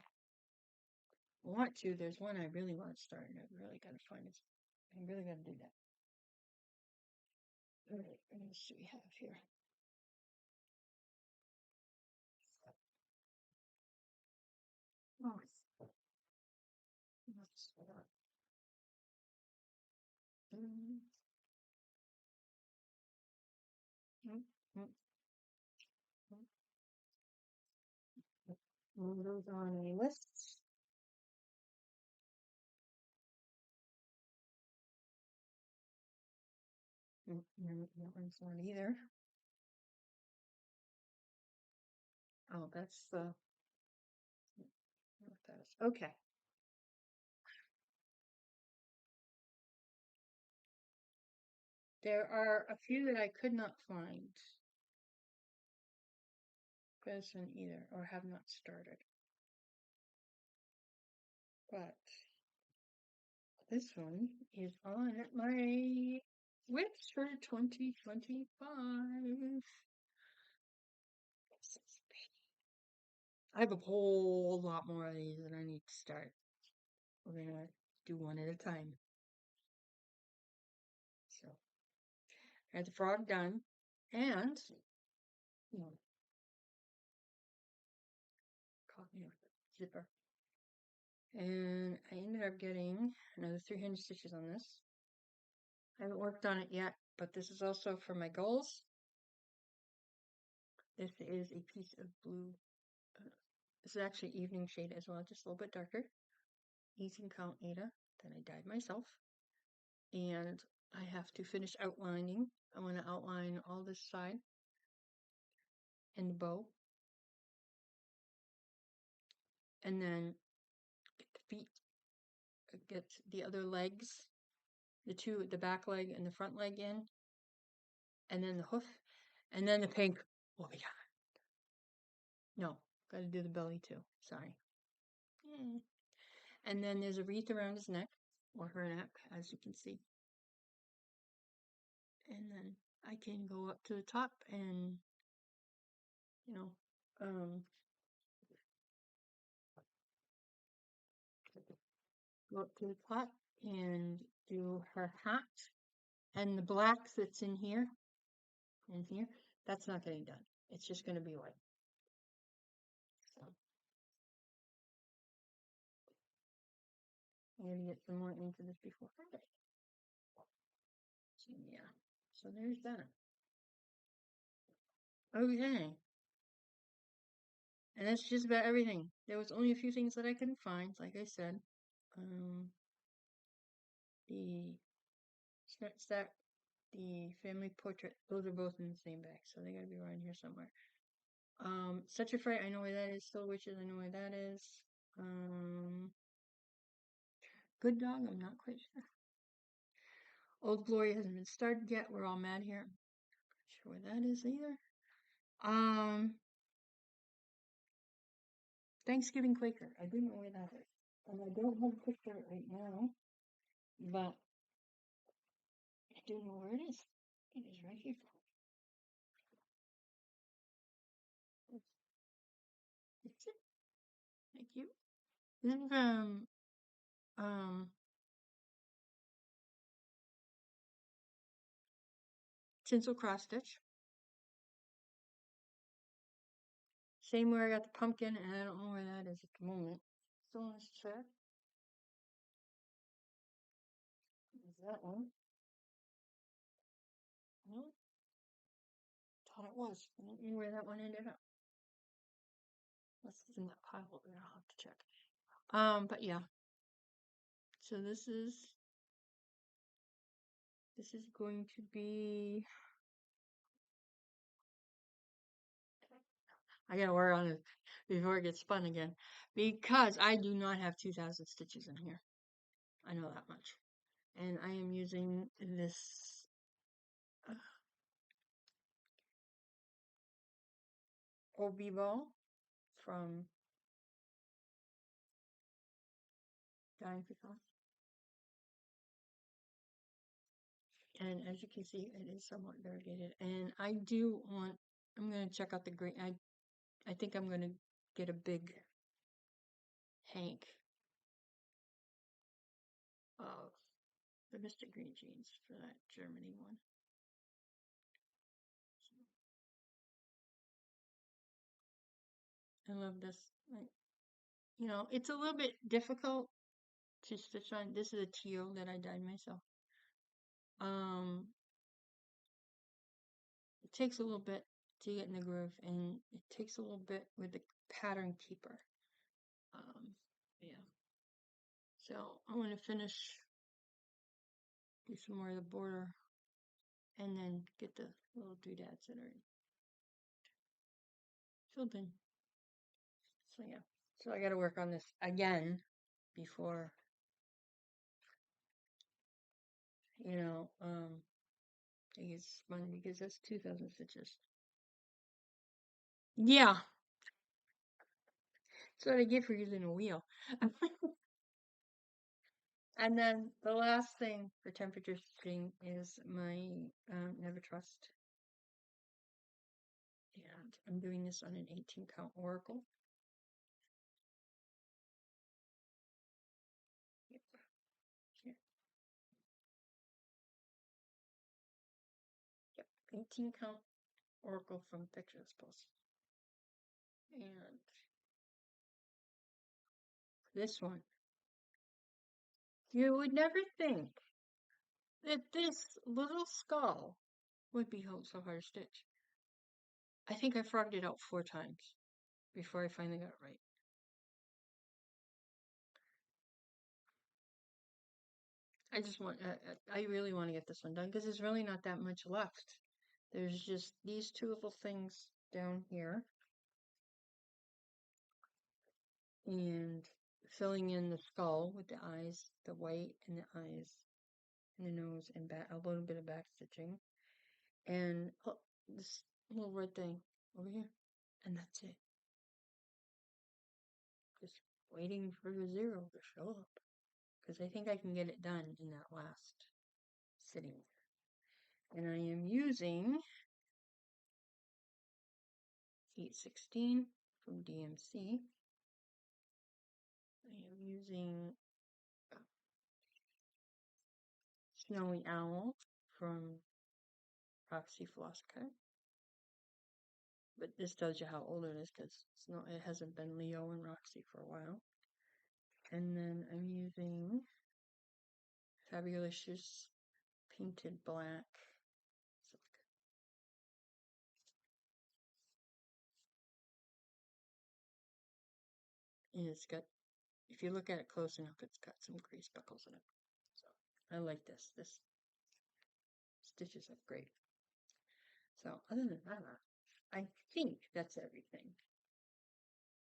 I want to. There's one I really want to start, and I really gotta find it. I really gotta do that. Alright, what else do we have here? Oh, what's that? Move those on a list. No, that one's not either. Oh, that's the. What that is. Okay. There are a few that I could not find present either, or have not started. But this one is on my WIPs for 2025. I have a whole lot more of these that I need to start. We're gonna do one at a time. So I had the frog done, and caught me with a zipper. And I ended up getting another 300 stitches on this. I haven't worked on it yet, but this is also for my goals. This is a piece of blue. This is actually evening shade as well, just a little bit darker. 18 count Ada that I dyed myself. And I have to finish outlining. I want to outline all this side and the bow. And then get the feet, get the other legs, the back leg and the front leg in. And then the hoof. And then the pink will be done. No, gotta do the belly too. Sorry. And then there's a wreath around his neck, or her neck, as you can see. And then I can go up to the top and, go up to the top and do her hat. And the black that's in here, that's not getting done. It's just going to be white. So I'm going to get some more into this before Friday. So yeah, so there's that. Okay. And that's just about everything. There was only a few things that I couldn't find, like I said. The stack, the family portrait, those are both in the same bag, so they gotta be around here somewhere. Such a Fright, I know where that is. Still Witches, I know where that is. Good Dog, I'm not quite sure. Old Glory hasn't been started yet. We're all mad here. I'm not sure where that is either. Thanksgiving Quaker. I do know where that is. And I don't have a picture right now, but I do know where it is. It is right here. This is from um Tinsel Cross Stitch. Same where I got the pumpkin, and I don't know where that is at the moment. So let's check. Is that one? No, thought it was. I don't know where that one ended up. Unless it's in that pile over there, I'll have to check. But yeah. So this is going to be. I gotta work on it before it gets spun again, because I do not have 2,000 stitches in here. I know that much, and I am using this OB ball from Dying Peacock. And as you can see, it is somewhat variegated. And I do want, I'm going to check out the green. I think I'm going to get a big hank of the Mystic Green Jeans for that Germany one. I love this. You know, it's a little bit difficult to stitch on. This is a teal that I dyed myself. It takes a little bit to get in the groove, and it takes a little bit with the pattern keeper. Yeah. So I'm going to finish, do some more of the border, and then get the little doodads that are filled in. So yeah. So I got to work on this again before, it gets spun, because that's 2,000 stitches. Yeah. That's what I get for using a wheel. And then the last thing for temperature stitching is my Never Trust. And I'm doing this on an 18 count oracle. Yep. Here. Yep. 18 count oracle from Pictures Post. And this one. You would never think that this little skull would be so hard to stitch. I think I frogged it out 4 times before I finally got it right. I really want to get this one done, because there's really not that much left. There's just these 2 little things down here, and filling in the skull with the eyes, the white and the eyes, and the nose, and back, a little bit of back stitching, and this little red thing over here, and that's it. Just waiting for the 0 to show up, because I think I can get it done in that last sitting. And I am using 816 from DMC. I am using Snowy Owl from Roxy Floss Cut. But this tells you how old it is, because it hasn't been Leo and Roxy for a while. And then I'm using Fabulicious Painted Black Silk. And it's got, if you look at it close enough, it's got some grease speckles in it. So I like this. This stitches up great. So other than that, I think that's everything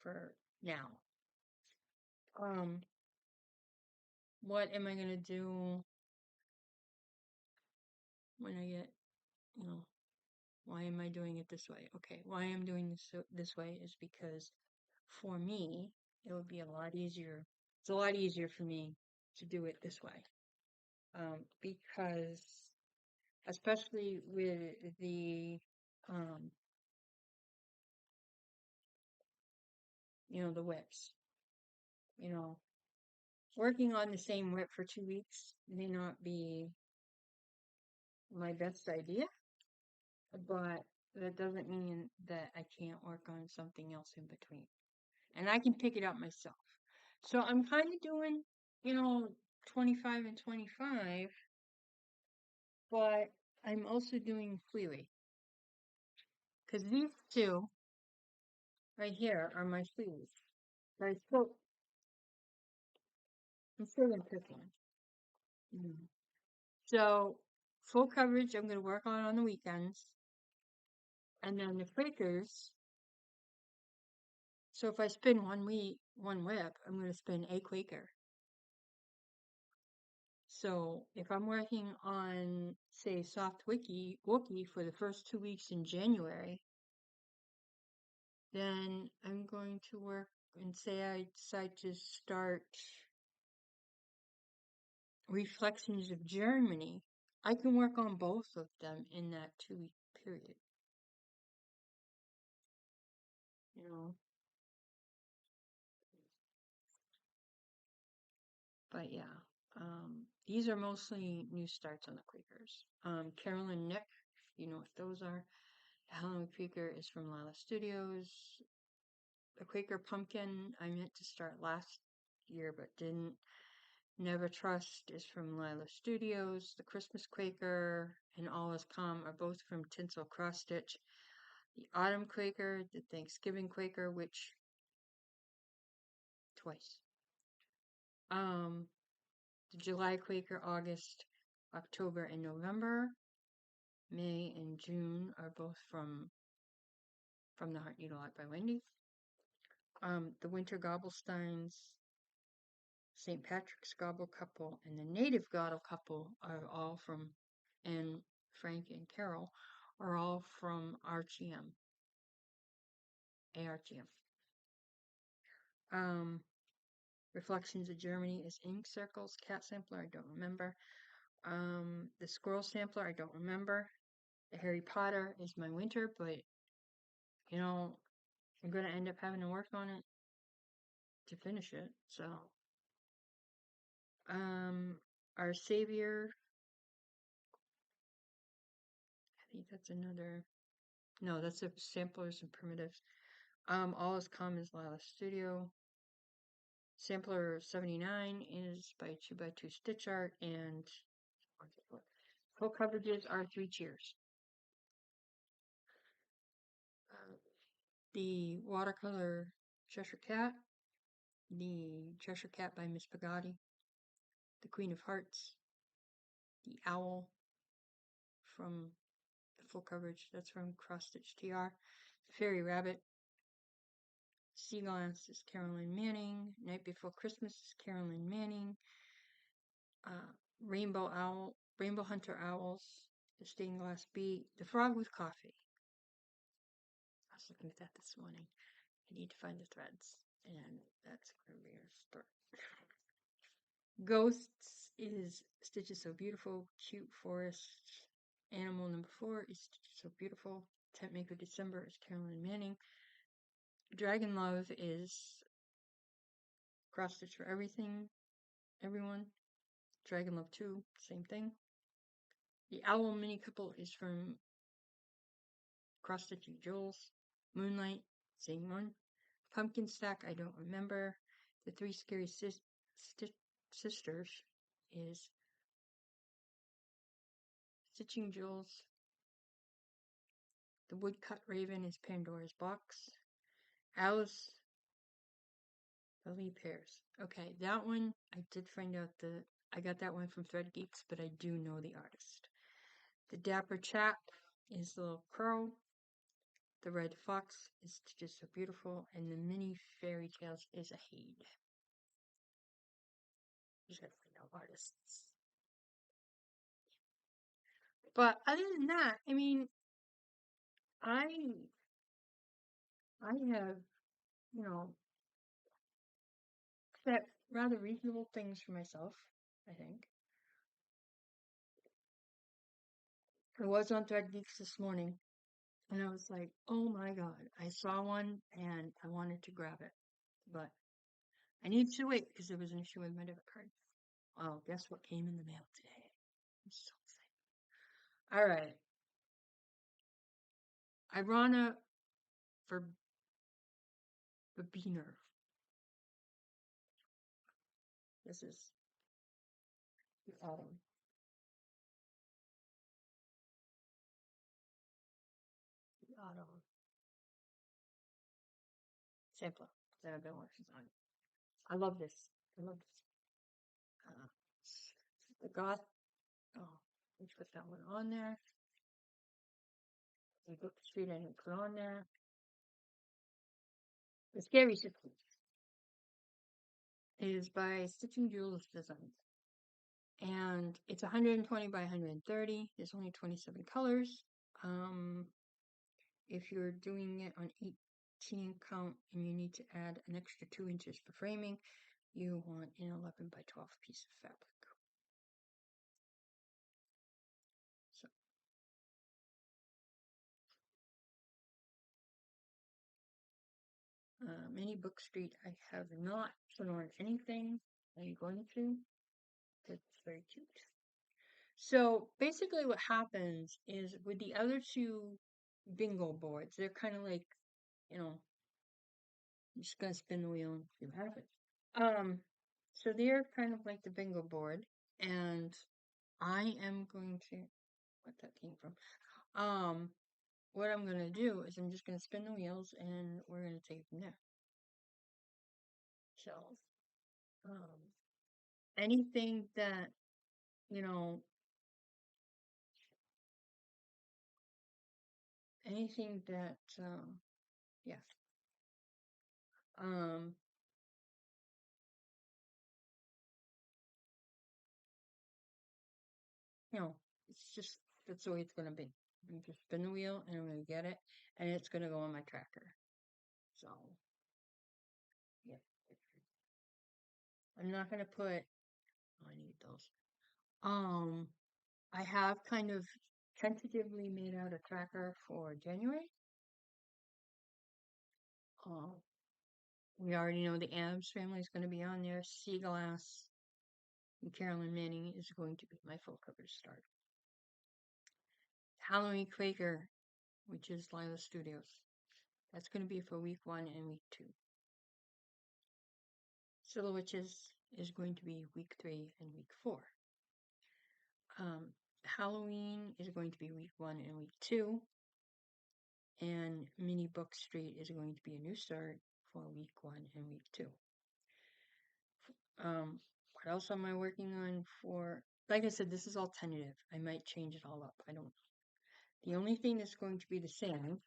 for now. What am I gonna do when I get, why am I doing it this way? Okay, why I'm doing this way is because, for me, it would be a lot easier. It's a lot easier for me to do it this way. Because, especially with the, the WIPs. you know, working on the same WIP for 2 weeks may not be my best idea, but that doesn't mean that I can't work on something else in between. And I can pick it up myself. So I'm kind of doing, 25 and 25, but I'm also doing freely. Because these two right here are my sleeves. I'm still going to pick one. Mm. So, full coverage I'm going to work on the weekends. And then the Quakers, so if I spin one WIP, I'm going to spin a Quaker. So if I'm working on, say, soft Wookie for the first 2 weeks in January, then I'm going to work, and say I decide to start Reflections of Germany, I can work on both of them in that 2 week period. You know, but yeah, these are mostly new starts on the Quakers. Carol and Nick, you know what those are. Helen Quaker is from Lila Studios. The Quaker Pumpkin I meant to start last year but didn't. Never Trust is from Lila Studios. The Christmas Quaker and All Is Calm are both from Tinsel Cross Stitch. The Autumn Quaker, the Thanksgiving Quaker, which twice. The July Quaker, August, October, and November. May and June are both from the Heart Needle Art by Wendy. The Winter Gobblesteins, St. Patrick's Gobble Couple, and the Native Gobble Couple are all from, and Frank and Carol are all from RGM. ARGM. Reflections of Germany is Ink Circles. Cat Sampler, I don't remember. The Squirrel Sampler, I don't remember. The Harry Potter is my winter, but, I'm going to end up having to work on it to finish it, so. Our Savior, I think that's another, no, that's a Samplers and Primitives. All Is Calm is Lila Studio. Sampler 79 is by 2x2 Stitch Art, and full coverages are 3 Cheers. The Watercolor Cheshire Cat, the Cheshire Cat by Miss Pagati, the Queen of Hearts, the Owl from the full coverage, that's from Cross Stitch TR, the Fairy Rabbit, Sea Glass is Carolyn Manning, Night Before Christmas is Carolyn Manning, Rainbow Hunter Owls, the Stained Glass Beat, the Frog with Coffee. I was looking at that this morning. I need to find the threads, and that's going to be our start. Ghosts is Stitches So Beautiful. Cute Forest Animal number 4 is Stitches So Beautiful. Tent Maker December is Carolyn Manning. Dragon Love is Cross Stitch for Everyone. Dragon Love 2, same thing. The Owl Mini Couple is from Cross Stitch and Jules. Moonlight, same one. Pumpkin Stack, I don't remember. The Three Scary Sisters is Stitching Jules. The Woodcut Raven is Pandora's Box. Alice, the Lee Pears. Okay, that one, I did find out I got that one from Thread Geeks, but I do know the artist. The Dapper Chap is the Little Crow. The Red Fox is Just So Beautiful. And the Mini Fairy Tales is a Hade. Just gotta find out artists. But other than that, I mean, I have, set rather reasonable things for myself, I think. I was on Thread Geeks this morning, and I was like, oh my god, I saw one, and I wanted to grab it. But I need to wait because there was an issue with my debit card. Oh, guess what came in the mail today? I'm so excited. All right. Irana for Babiner. This is the autumn. The autumn sampler that I've been working on. I love this. I love this. Uh, the goth. Oh, let's put that one on there. The book street I didn't put on there. The Scary Stitches is by Stitching Jewels Design. And it's 120 by 130. There's only 27 colors. If you're doing it on 18 count and you need to add an extra 2 inches for framing, you want an 11 by 12 piece of fabric. So, Mini Book Street, I have not put on anything. Are you going to? That's very cute. So basically what happens is with the other two bingo boards, they're kind of like, you know, I'm just gonna spin the wheel and see what happens. So they're kind of like the bingo board, and I am going to, what that came from. What I'm gonna do is I'm just gonna spin the wheels and we're gonna take it from there. So, anything that, you know, anything that, yeah, um, you know, it's just, that's the way it's gonna be. I'm just spin the wheel and I'm gonna get it, and it's gonna go on my tracker. So, yeah. I'm not gonna put, oh, I need those. I have kind of tentatively made out a tracker for January. We already know the Adams family is going to be on there. Seaglass and Carolyn Manning is going to be my full cover start. Halloween Quaker, which is Lila Studios. That's going to be for week 1 and week 2. Silhouettes is going to be week 3 and week 4. Halloween is going to be week 1 and week 2. And Mini Book Street is going to be a new start for week 1 and week 2. What else am I working on for? Like I said, this is all tentative. I might change it all up. I don't know. The only thing that's going to be the same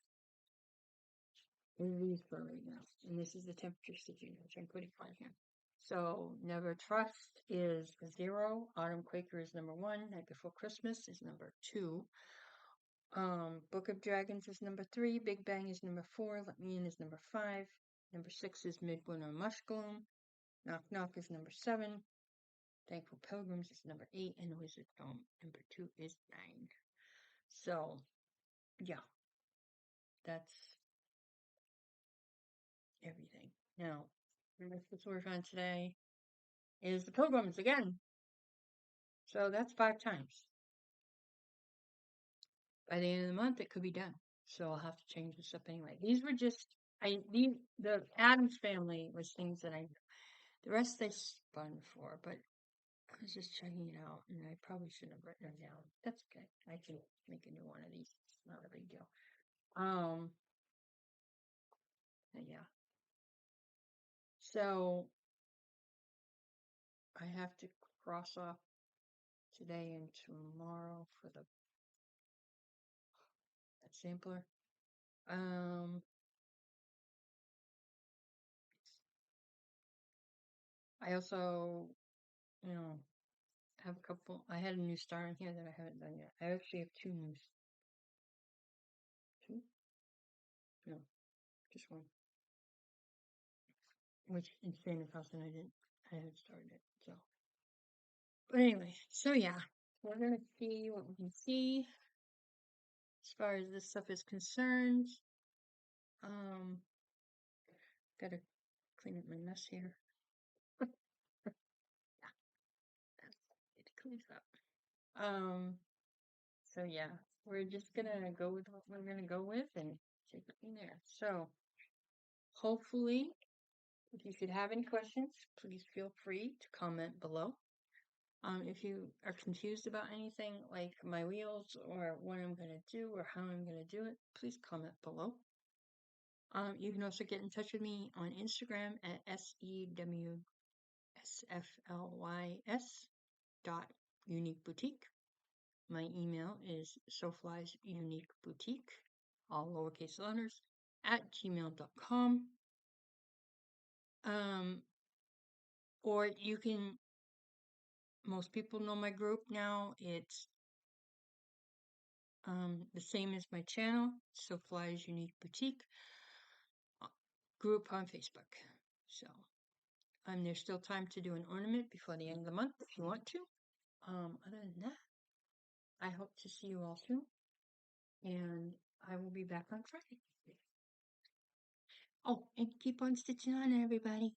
is these for right now. And this is the temperature stitching, which I'm putting on here. So, Never Trust is 0. Autumn Quaker is number 1. Night Before Christmas is number 2. Book of Dragons is number 3. Big Bang is number 4. Let Me In is number 5. Number 6 is Midwinter Mushgloom. Knock Knock is number 7. Thankful Pilgrims is number 8, and Wizard Dome number 2 is 9. So, yeah, that's everything. Now, let's work on today is the Pilgrims again. So that's 5 times. By the end of the month, it could be done. So I'll have to change this up anyway. These were just, the Adams family was things that the rest I spun for, but I was just checking it out, and I probably shouldn't have written them down. That's okay. I can make a new one of these. It's not a big deal. Yeah. So I have to cross off today and tomorrow for that sampler. I also, have a couple. I had a new star in here that I haven't done yet. I actually have 2 new. 2? No, just 1. Which in Spanish house, and I haven't started it. So, but anyway, so yeah, we're gonna see what we can see as far as this stuff is concerned. Gotta clean up my mess here. please stop. So yeah, we're just gonna go with what we're gonna go with and take it from there. So hopefully, if you should have any questions, please feel free to comment below. If you are confused about anything like my wheels or what I'm gonna do or how I'm gonna do it, please comment below. You can also get in touch with me on Instagram at SEWSFLYS.uniqueboutique. My email is sofliesuniqueboutique, all lowercase letters, at gmail.com. Or you can, most people know my group now. It's the same as my channel, Soflies Unique Boutique group on Facebook. So there's still time to do an ornament before the end of the month if you want to. Other than that, I hope to see you all soon, and I will be back on Friday. Oh, and keep on stitching on, everybody.